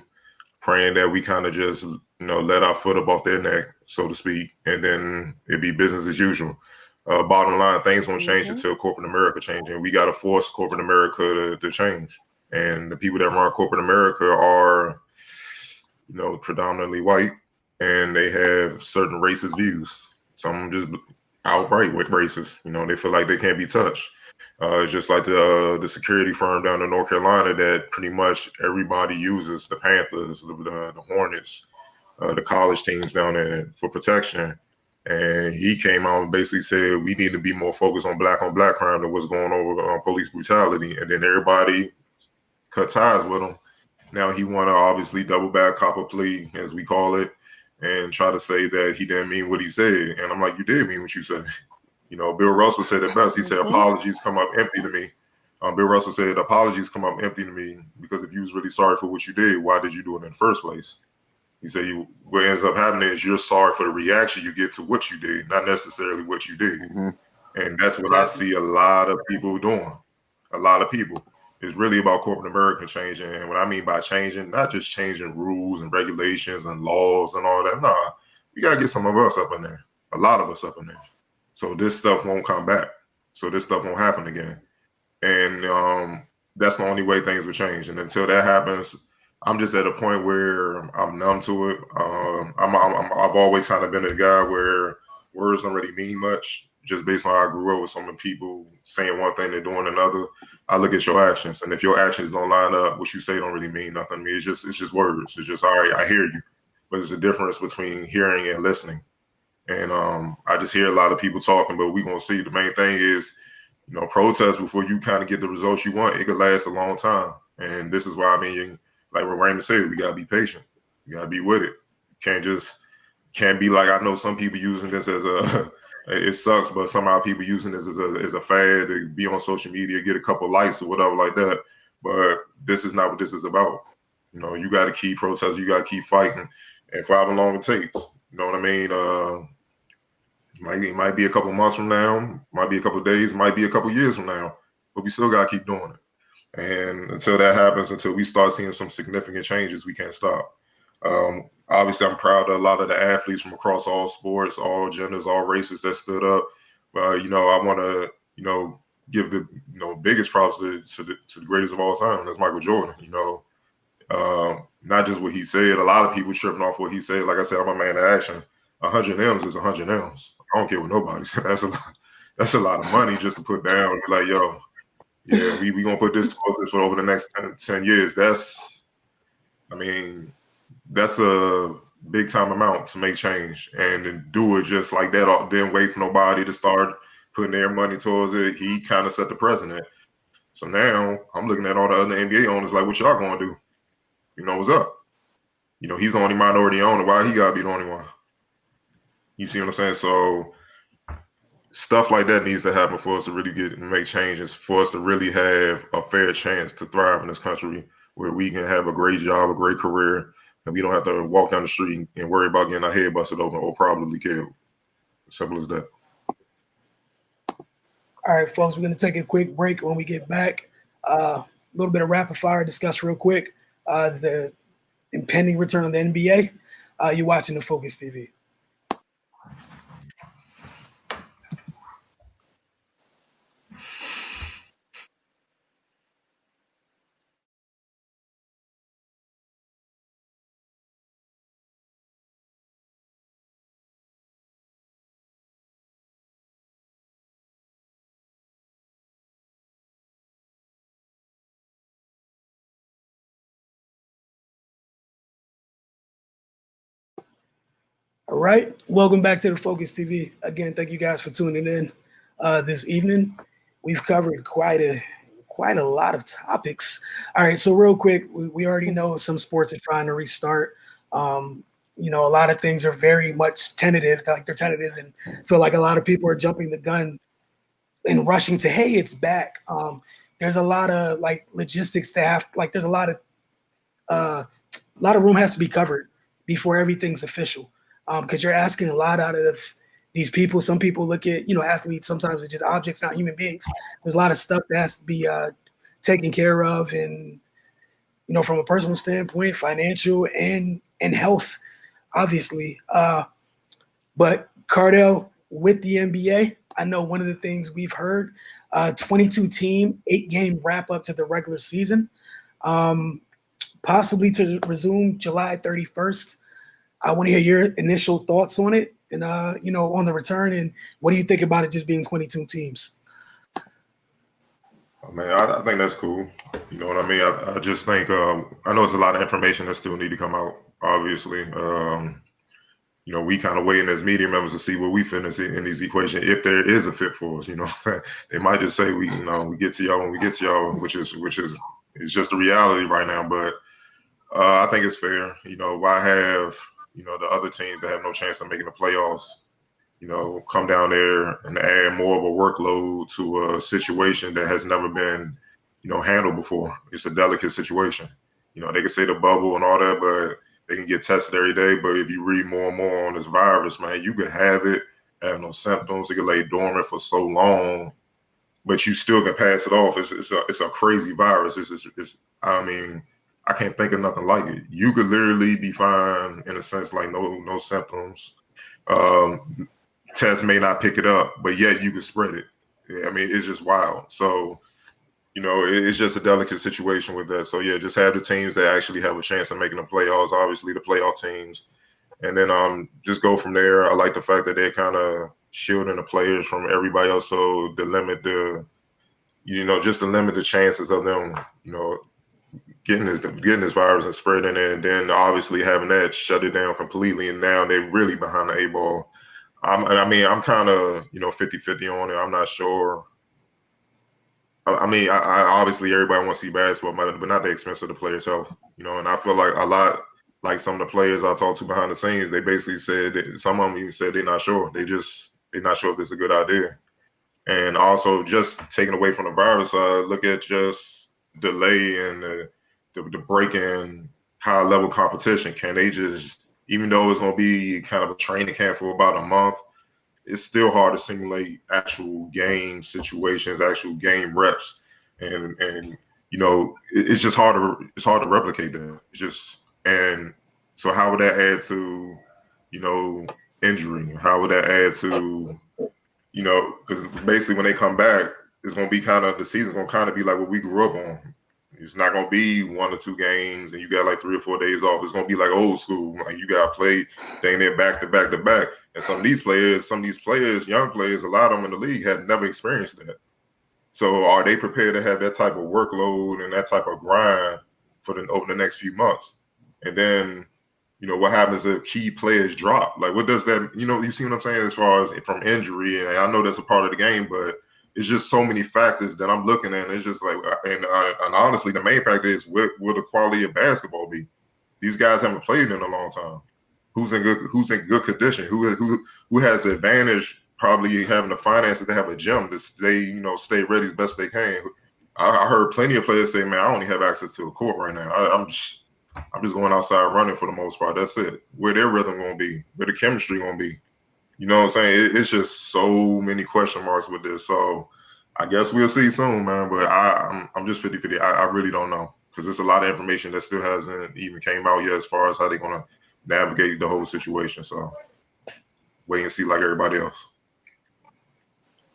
praying that we kind of just, let our foot up off their neck, so to speak, and then it'd be business as usual. Bottom line, things won't change until corporate America changes, and we got to force corporate America to change. And the people that run corporate America are, predominantly white, and they have certain racist views. Some just outright with racist. They feel like they can't be touched. It's just like the security firm down in North Carolina that pretty much everybody uses, the Panthers, the Hornets, the college teams down there for protection. And he came out and basically said we need to be more focused on black crime than what's going on with police brutality. And then everybody cut ties with him. Now he want to obviously double back, cop a plea, as we call it, and try to say that he didn't mean what he said. And I'm like, you did mean what you said. You know, Bill Russell said it best. He said, apologies come up empty to me. Bill Russell said, apologies come up empty to me because if you was really sorry for what you did, why did you do it in the first place? He said, what ends up happening is you're sorry for the reaction you get to what you did, not necessarily what you did. Mm-hmm. And that's what I see a lot of people doing. A lot of people. It's really about corporate America changing. And what I mean by changing, not just changing rules and regulations and laws and all that. Nah, we got to get some of us up in there. A lot of us up in there. So this stuff won't come back. So this stuff won't happen again. And that's the only way things will change. And until that happens, I'm just at a point where I'm numb to it. I've always kind of been a guy where words don't really mean much, just based on how I grew up with some of the people saying one thing, they're doing another. I look at your actions, and if your actions don't line up, what you say don't really mean nothing to me. It's just words. It's just all right. I hear you, but there's a difference between hearing and listening. And I just hear a lot of people talking, but we're gonna see. The main thing is, you know, protest before you kind of get the results you want. It could last a long time, and this is why I mean, like what Raymond said, we gotta be patient. We gotta be with it. Can't be like, I know some people using this as a it sucks, but somehow people using this as a fad to be on social media, get a couple likes or whatever like that. But this is not what this is about. You know, you got to keep protesting, you got to keep fighting, and for however long it takes. You know what I mean? It might be a couple months from now, might be a couple days, might be a couple years from now, but we still got to keep doing it. And until that happens, until we start seeing some significant changes, we can't stop. Obviously, I'm proud of a lot of the athletes from across all sports, all genders, all races that stood up. You know, I want to, you know, give the biggest props to the greatest of all time. That's Michael Jordan. You know, not just what he said. A lot of people tripping off what he said. Like I said, I'm a man of action. 100 M's is 100 M's. I don't care what nobody says. That's a lot of money just to put down. Like, yo, yeah, we gonna put this towards for over the next 10 years. That's a big time amount to make change and then do it just like that. Didn't wait for nobody to start putting their money towards it. He kind of set the precedent. So now I'm looking at all the other NBA owners like, what y'all gonna do? You know, what's up? You know, he's the only minority owner. Why he gotta be the only one? You see what I'm saying? So stuff like that needs to happen for us to really make changes, for us to really have a fair chance to thrive in this country where we can have a great job, a great career, and we don't have to walk down the street and worry about getting our head busted open or probably killed. Simple as that. All right, folks, we're going to take a quick break. When we get back, a little bit of rapid fire, discuss real quick the impending return of the NBA. You're watching the Focus TV. All right, welcome back to the Focus TV. Again, thank you guys for tuning in this evening. We've covered quite a lot of topics. All right, so real quick, we already know some sports are trying to restart. You know, a lot of things are very much tentative, like they're tentative, and feel like a lot of people are jumping the gun and rushing to, hey, it's back. There's a lot of like logistics that have, like, there's a lot of room has to be covered before everything's official. Because you're asking a lot out of these people. Some people look at, you know, athletes, sometimes it's just objects, not human beings. There's a lot of stuff that has to be taken care of, and, you know, from a personal standpoint, financial and health, obviously. But Cardell, with the NBA, I know one of the things we've heard, 22 team, 8-game wrap up to the regular season, possibly to resume July 31st. I want to hear your initial thoughts on it and, you know, on the return, and what do you think about it just being 22 teams? Man, I think that's cool. You know what I mean? I just think I know it's a lot of information that still need to come out. Obviously, you know, we kind of waiting as media members to see what we fit in these equations if there is a fit for us. You know, they might just say we get to y'all when we get to y'all, which is it's just the reality right now. But I think it's fair. You know, why have the other teams that have no chance of making the playoffs, come down there and add more of a workload to a situation that has never been, handled before. It's a delicate situation. They can say the bubble and all that, but they can get tested every day. But if you read more and more on this virus, man, you could have it, have no symptoms. It could lay dormant for so long, but you still can pass it off. It's a crazy virus. I mean, I can't think of nothing like it. You could literally be fine in a sense, like no symptoms. Um, Test may not pick it up, but yet you could spread it. I mean, it's just wild. So, it's just a delicate situation with that. So yeah, just have the teams that actually have a chance of making the playoffs, obviously the playoff teams. And then just go from there. I like the fact that they're kind of shielding the players from everybody else. So just to limit the chances of them, getting this virus and spreading it, and then obviously having that shut it down completely. And now they're really behind the eight ball. I'm kind of 50-50 on it. I'm not sure. I obviously everybody wants to see basketball, but not the expense of the players' health. And I feel like a lot, like some of the players I talked to behind the scenes, they basically said that some of them even said they're not sure. They're not sure if this is a good idea. And also just taking away from the virus, look at just delay and the break in high level competition. Can they just, even though it's going to be kind of a training camp for about a month, it's still hard to simulate actual game situations, actual game reps, and it's just hard to replicate that. It's just, and so how would that add to injury? How would that add to because basically when they come back, it's going to be kind of, the season's going to kind of be like what we grew up on. It's not going to be 1 or 2 games and you got like 3 or 4 days off. It's going to be like old school. Like you got to play dang near back to back to back. And some of these players, young players, a lot of them in the league had never experienced that. So are they prepared to have that type of workload and that type of grind over the next few months? And then what happens if key players drop? Like, what does that, you see what I'm saying, as far as from injury? And I know that's a part of the game, but it's just so many factors that I'm looking at. And it's just like, and honestly, the main factor is what will the quality of basketball be? These guys haven't played in a long time. Who's in good condition? Who has the advantage? Probably having the finances to have a gym to stay ready as best they can. I heard plenty of players say, "Man, I only have access to a court right now. I'm just going outside running for the most part. That's it. Where their rhythm gonna be? Where the chemistry gonna be? You know what I'm saying? It's just so many question marks with this. So I guess we'll see soon, man. But I'm just 50-50. I really don't know because there's a lot of information that still hasn't even came out yet as far as how they're gonna navigate the whole situation. So wait and see, like everybody else.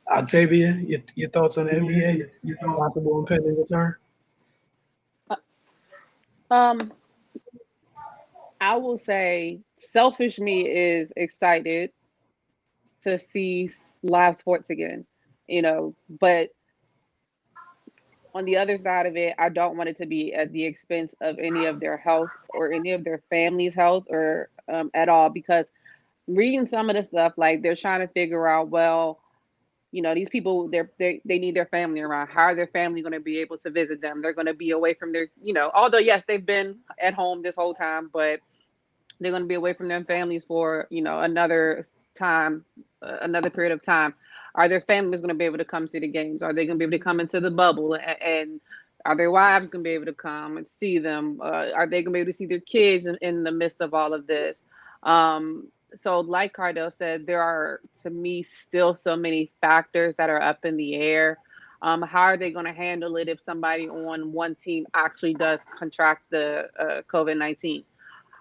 Octavia, your thoughts on the NBA? Possible impending return? I will say selfish me is excited to see live sports again, but on the other side of it, I don't want it to be at the expense of any of their health or any of their family's health or at all, because reading some of the stuff, like they're trying to figure out, well, these people, they need their family around. How are their family going to be able to visit them? They're going to be away from their, although yes, they've been at home this whole time, but they're going to be away from their families for, another time, another period of time. Are their families going to be able to come see the games? Are they going to be able to come into the bubble? And are their wives going to be able to come and see them? Are they going to be able to see their kids in the midst of all of this? So like Cardell said, there are, to me, still so many factors that are up in the air. How are they going to handle it if somebody on one team actually does contract the COVID-19?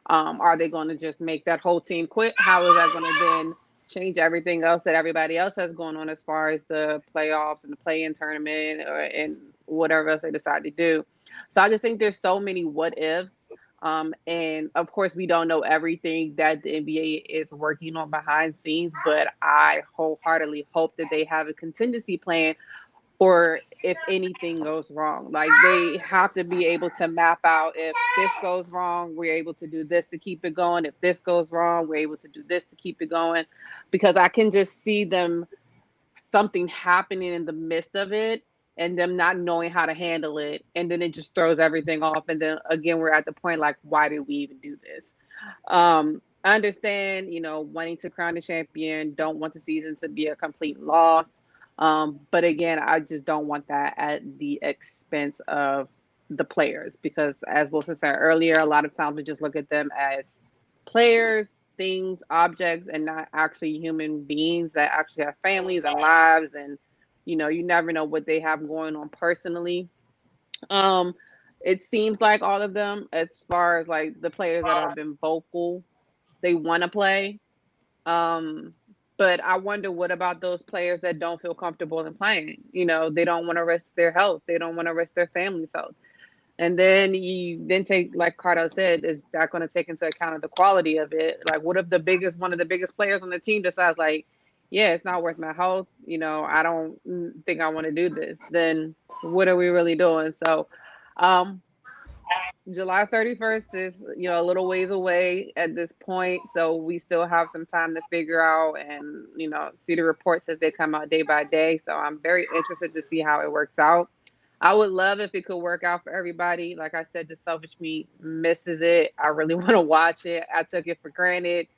Are they going to just make that whole team quit? How is that going to then change everything else that everybody else has going on as far as the playoffs and the play-in tournament and whatever else they decide to do? So I just think there's so many what ifs. And of course, we don't know everything that the NBA is working on behind scenes, but I wholeheartedly hope that they have a contingency plan for if anything goes wrong. Like they have to be able to map out if this goes wrong, we're able to do this to keep it going. If this goes wrong, we're able to do this to keep it going. Because I can just see them something happening in the midst of it and them not knowing how to handle it. And then it just throws everything off. And then again, we're at the point like, why did we even do this? I understand, wanting to crown the champion, don't want the season to be a complete loss. But again, I just don't want that at the expense of the players because, as Wilson said earlier, a lot of times we just look at them as players, things, objects, and not actually human beings that actually have families and lives. And, you never know what they have going on personally. Um, it seems like all of them, as far as like the players that have been vocal, they want to play. Um, but I wonder what about those players that don't feel comfortable in playing? They don't want to risk their health. They don't want to risk their family's health. And then you then take, like Cardell said, is that going to take into account the quality of it? Like, what if one of the biggest players on the team decides, like, yeah, it's not worth my health. I don't think I want to do this. Then what are we really doing? So, um, July 31st is, a little ways away at this point. So we still have some time to figure out and, see the reports as they come out day by day. So I'm very interested to see how it works out. I would love if it could work out for everybody. Like I said, the selfish me misses it. I really want to watch it. I took it for granted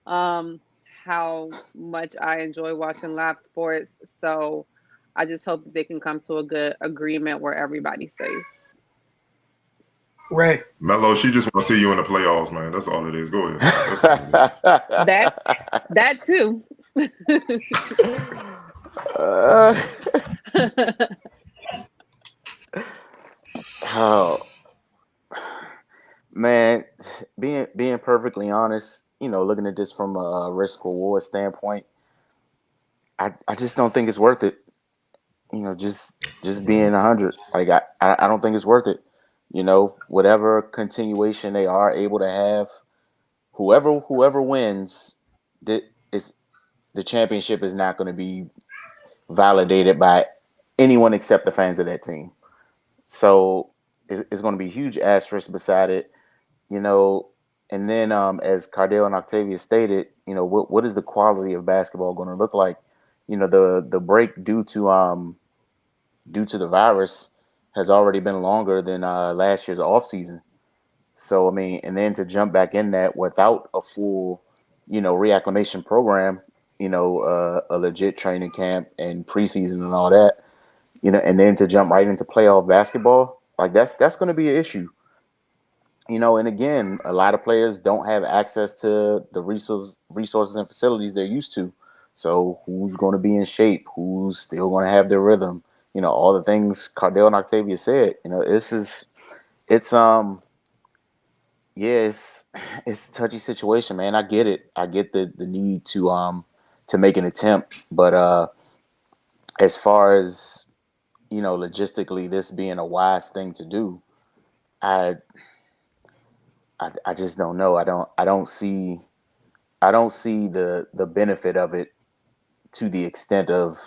how much I enjoy watching live sports. So I just hope that they can come to a good agreement where everybody's safe. Right. Melo, she just want to see you in the playoffs, man. That's all it is. Go ahead. That's all it is. That too. Oh man, being perfectly honest, looking at this from a risk reward standpoint, I just don't think it's worth it. Just being 100, like I don't think it's worth it. Whatever continuation they are able to have, whoever wins, that is the championship is not going to be validated by anyone except the fans of that team. So it's going to be a huge asterisk beside it, you know. And then, as Cardell and Octavia stated, what is the quality of basketball going to look like? The break due to the virus has already been longer than last year's off season. So I mean, and then to jump back in that without a full, reacclimation program, a legit training camp and preseason and all that, and then to jump right into playoff basketball, like that's going to be an issue. And again, a lot of players don't have access to the resources and facilities they're used to. So who's going to be in shape? Who's still going to have their rhythm? All the things Cardell and Octavia said. It's yeah, it's a touchy situation, man. I get it. I get the need to make an attempt, but as far as logistically this being a wise thing to do, I I just don't know. I don't see the benefit of it to the extent of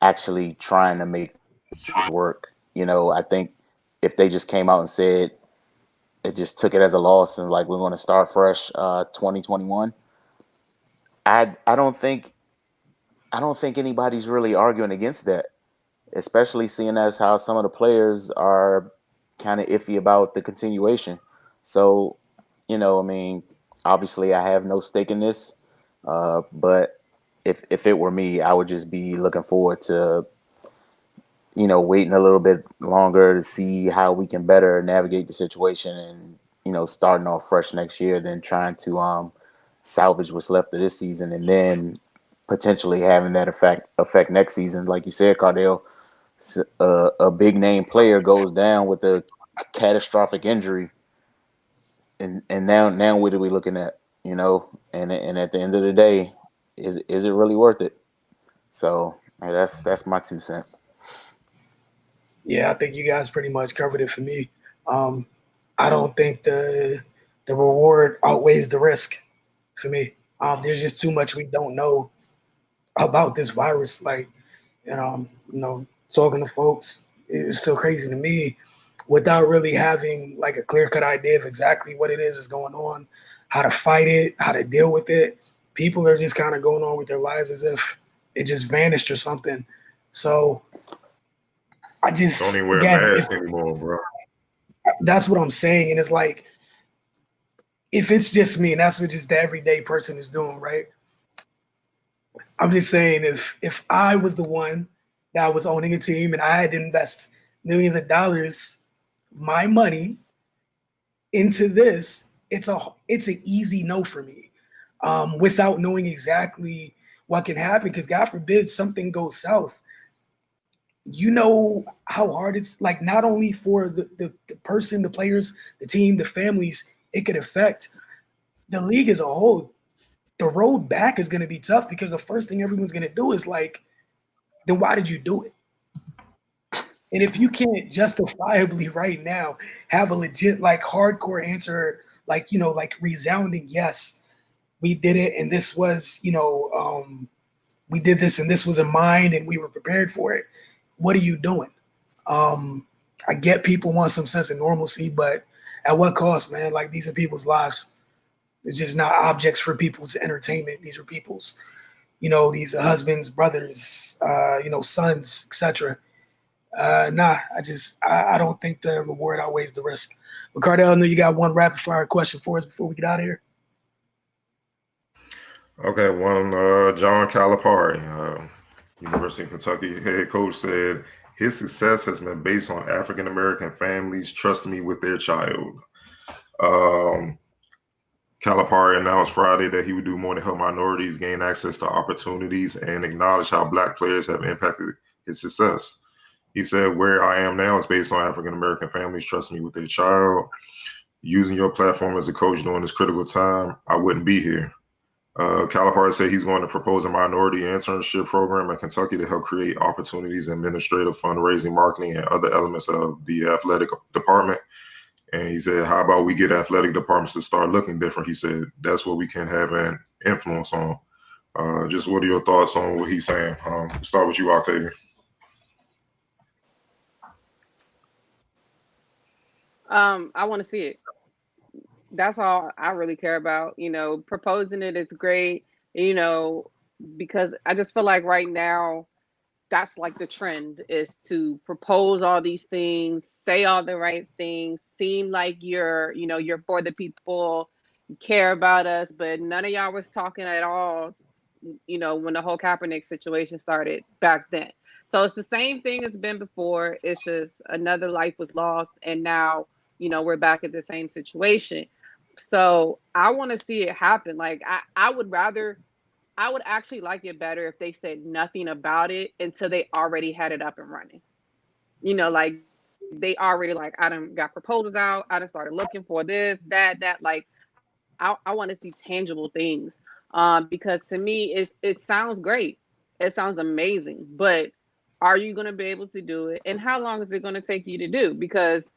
actually trying to make this work. I think if they just came out and said it, just took it as a loss and like we're going to start fresh 2021, I don't think anybody's really arguing against that, especially seeing as how some of the players are kind of iffy about the continuation. So, I mean, obviously I have no stake in this, but if it were me, I would just be looking forward to waiting a little bit longer to see how we can better navigate the situation and starting off fresh next year than trying to salvage what's left of this season and then potentially having that affect next season. Like you said, Cardell, a big name player goes down with a catastrophic injury, and now what are we looking at? And at the end of the day, is it really worth it? So hey, that's my 2 cents. Yeah, I think you guys pretty much covered it for me. Um, I don't think the reward outweighs the risk for me. There's just too much we don't know about this virus. Like, talking to folks. It's still crazy to me without really having like a clear cut idea of exactly what it is going on, how to fight it, how to deal with it. People are just kind of going on with their lives as if it just vanished or something. So I Don't just, even wear a again, if mask anymore, bro. that's what I'm saying, and it's like, if it's just me, and that's what just the everyday person is doing, right? I'm just saying, if I was the one that was owning a team and I had to invest millions of dollars, my money into this, it's an easy no for me, without knowing exactly what can happen. Because God forbid something goes south. You know how hard it's like, not only for the person, the players, the team, the families, it could affect the league as a whole. The road back is going to be tough because the first thing everyone's going to do is like, then why did you do it? And if you can't justifiably right now have a legit, like, hardcore answer, like, like resounding yes, we did it, and this was, we did this, and this was in mind, and we were prepared for it. What are you doing? Um, I get people want some sense of normalcy, but at what cost, man? Like, these are people's lives. It's just not objects for people's entertainment. These are people's, these are husbands, brothers, sons, etc. Nah, I don't think the reward outweighs the risk. But Cardell, I know you got one rapid fire question for us before we get out of here. Okay, one John Calipari, University of Kentucky head coach, said his success has been based on African American families trusting me with their child. Um, Calipari announced Friday that he would do more to help minorities gain access to opportunities and acknowledge how Black players have impacted his success. He said, "Where I am now is based on African American families trusting me with their child. Using your platform as a coach during this critical time, I wouldn't be here." Calipari said he's going to propose a minority internship program in Kentucky to help create opportunities in administrative, fundraising, marketing, and other elements of the athletic department. And he said, how about we get athletic departments to start looking different? He said, that's what we can have an influence on. Just what are your thoughts on what he's saying? Start with you, Octavia. I want to see it. That's all I really care about. Proposing it is great, you know, because I just feel like right now that's like the trend is to propose all these things, say all the right things, seem like you're for the people, you care about us, but none of y'all was talking at all, when the whole Kaepernick situation started back then. So it's the same thing as been before. It's just another life was lost, and now, we're back at the same situation. So I want to see it happen. Like I would actually like it better if they said nothing about it until they already had it up and running. Like they already like, I done got proposals out, I done started looking for this, that. Like I want to see tangible things. Because to me it sounds great. It sounds amazing. But are you gonna be able to do it? And how long is it gonna take you to do? Because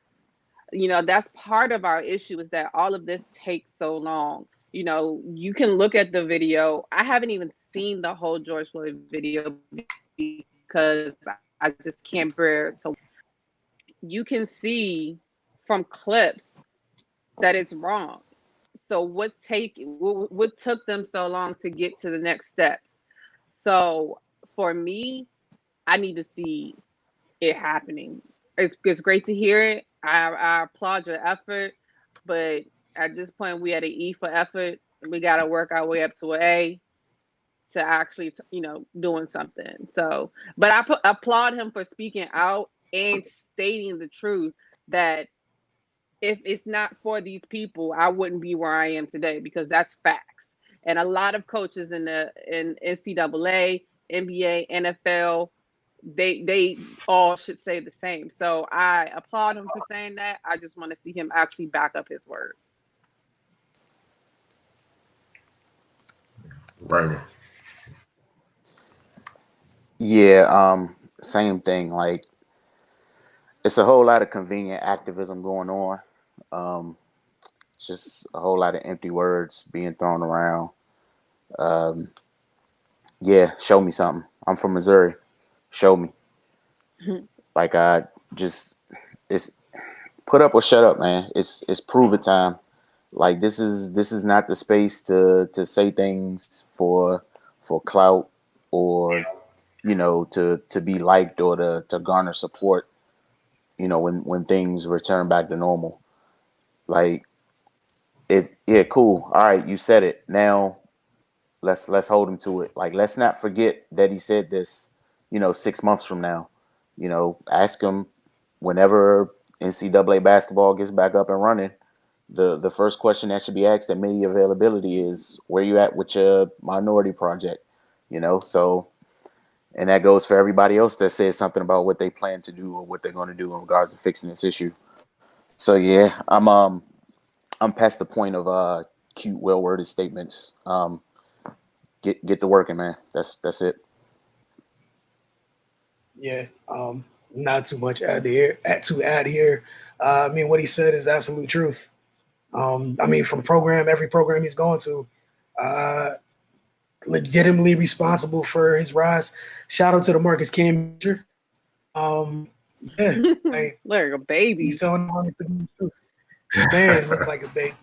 that's part of our issue is that all of this takes so long. You can look at the video. I haven't even seen the whole George Floyd video because I just can't bear to. You can see from clips that it's wrong. So what took them so long to get to the next steps? So for me, I need to see it happening. It's great to hear it. I applaud your effort, but at this point, we at an E for effort. We got to work our way up to an A to actually, doing something. So, but applaud him for speaking out and stating the truth that if it's not for these people, I wouldn't be where I am today because that's facts. And a lot of coaches in NCAA, NBA, NFL, they all should say the same. So I applaud him for saying that. I just want to see him actually back up his words. Raymond. Yeah, same thing. Like it's a whole lot of convenient activism going on. Um, just a whole lot of empty words being thrown around. Um, yeah, show me something. I'm from Missouri. Show me. Like it's put up or shut up, man. It's prove it time. Like this is not the space to say things for clout or to be liked or to garner support. When things return back to normal, like it's yeah, cool. All right, you said it. Now let's hold him to it. Like let's not forget that he said this. 6 months from now. Ask him whenever NCAA basketball gets back up and running. The first question that should be asked at media availability is where you at with your minority project. So and that goes for everybody else that says something about what they plan to do or what they're going to do in regards to fixing this issue. So yeah, I'm past the point of cute, well worded statements. Get to working, man. That's it. Yeah, not too much to add here. I mean, what he said is absolute truth. I mean, from every program he's gone to, uh, legitimately responsible for his rise. Shout out to the Marcus Camby. Yeah, like Like a baby. he's telling the honest to be the truth. Man, look like a baby.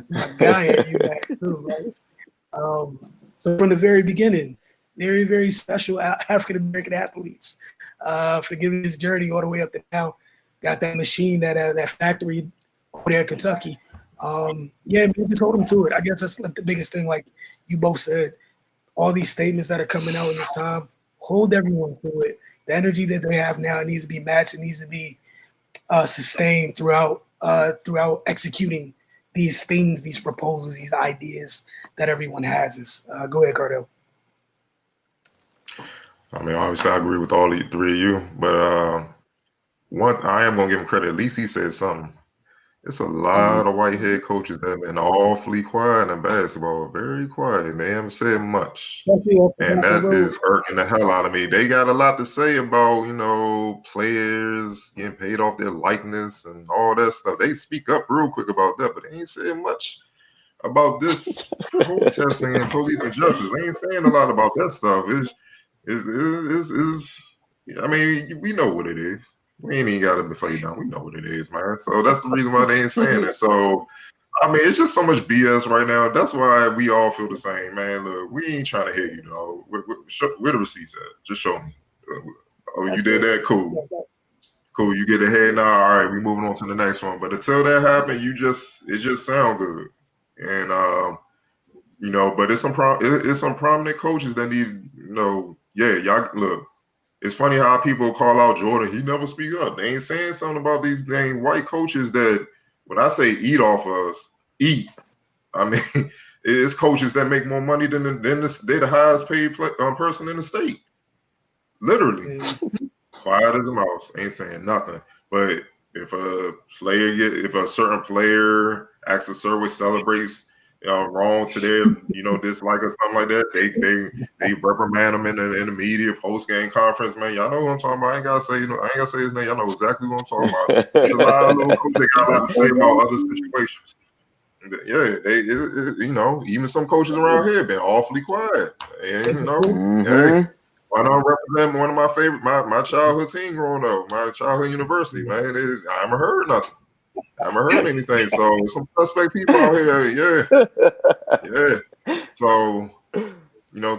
My guy at UMass too. Right? So from the very beginning, very very special African American athletes for giving his journey all the way up to now. Got that machine, that factory over there in Kentucky. Yeah, man, just hold him to it. I guess that's like the biggest thing. Like you both said, all these statements that are coming out in this time, hold everyone to it. The energy that they have now needs to be matched. It needs to be sustained throughout executing these things, these proposals, these ideas that everyone has. Go ahead, Cardell. I mean, obviously, I agree with all the three of you, but one, I am gonna give him credit. At least he said something. It's a lot of white head coaches that have been awfully quiet in basketball, very quiet. They haven't said much, and that is irking the hell out of me. They got a lot to say about players getting paid off their likeness and all that stuff. They speak up real quick about that, but they ain't saying much about this protesting and police injustice. They ain't saying a lot about that stuff. I mean, we know what it is. We ain't even got to play down. We know what it is, man. So that's the reason why they ain't saying it. So, I mean, it's just so much BS right now. That's why we all feel the same, man. Look, we ain't trying to hit you, dog. Where the receipts at? Just show me. Oh, you did that? Cool. Cool. You get ahead now. All right, we moving on to the next one. But until that happens, it just sound good. And but it's some prominent coaches that need, yeah, y'all look. It's funny how people call out Jordan. He never speak up. They ain't saying something about these dang white coaches that, when I say eat off us, eat. I mean, it's coaches that make more money they're the highest paid person in the state. Literally. Quiet as a mouse. Ain't saying nothing. But if a certain player acts a certain way, celebrates wrong to their dislike or something like that, they reprimand them in the media post game conference. Man, y'all know what I'm talking about. I ain't gotta say his name. Y'all know exactly what I'm talking about. There's a lot of little coaches that got a lot to say about other situations. Yeah, even some coaches around here been awfully quiet. And hey, why not represent one of my favorite, my childhood team growing up, my childhood university, man? I haven't heard nothing. I haven't heard anything. So some suspect people out here, yeah. So,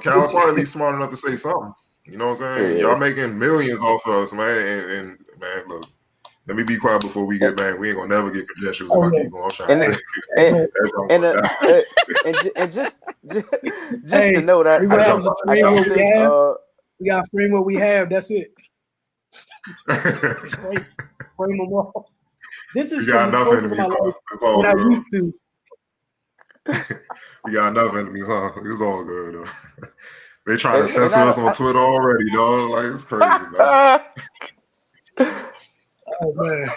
California at least smart enough to say something. You know what I'm saying? Yeah. Y'all making millions off of us, man. And man, look, let me be quiet before we get back. We ain't gonna never get credentials if I keep going. I'm trying to say. And just to note, I don't think we gotta frame what we have. That's it. frame them off. This is we got enough enemies. That's all what I used to. We got enough enemies, huh? It's all good though. They trying to censor us on Twitter already, dog. Like it's crazy, man. Oh man.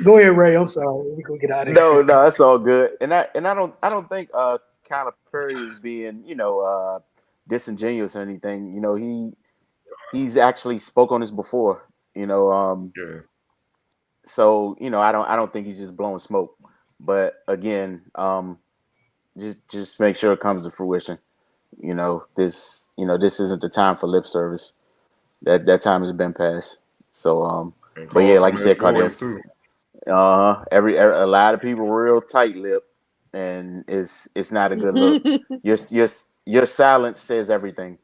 Go ahead, Ray. I'm sorry. We can get out of here. No, that's all good. And I don't think Calipari is being disingenuous or anything. He's actually spoke on this before. Yeah. So I don't think he's just blowing smoke. But again, just make sure it comes to fruition. This isn't the time for lip service. That time has been passed. So And but yeah, call like you some said, ex-boys Cardell, too. a lot of people real tight lip, and it's not a good look. Your silence says everything,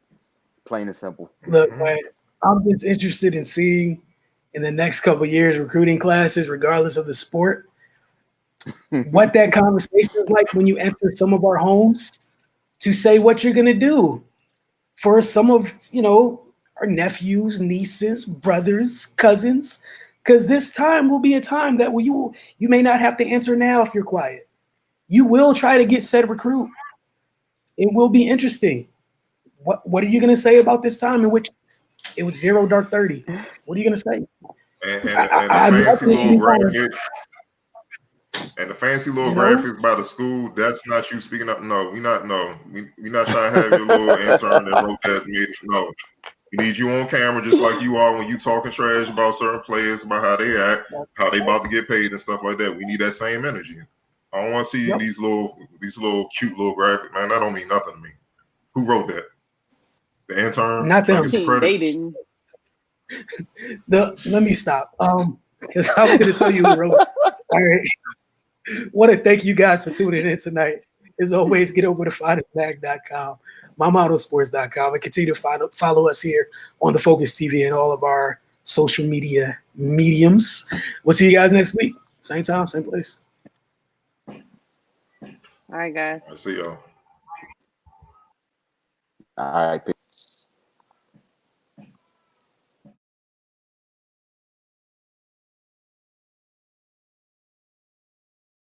plain and simple. Look, Hmm. man, I'm just interested in seeing in the next couple of years recruiting classes, regardless of the sport, what that conversation is like when you enter some of our homes to say what you're going to do for some of our nephews, nieces, brothers, cousins, because this time will be a time that you may not have to answer now if you're quiet. You will try to get said recruit. It will be interesting. What are you going to say about this time in which it was 0 dark 30? What are you going to say? And the I fancy imagine it can little be fun, graphic and the fancy little you know. graphics by the school, that's not you speaking up. No, we not trying to have your little intern that wrote that. No, we need you on camera just like you are when you talking trash about certain players, about how they act, how they about to get paid and stuff like that. We need that same energy. I don't want to see Yep. these little cute little graphic, man. That don't mean nothing to me. Who wrote that? The intern Not trying to get them. some They credits. didn't. Let me stop. Because I was going to tell you who wrote it. All right. Want to thank you guys for tuning in tonight. As always, get over to finestbag.com, mymodelsports.com, and continue to follow us here on the Focus TV and all of our social media mediums. We'll see you guys next week. Same time, same place. All right, guys. I see y'all. All right.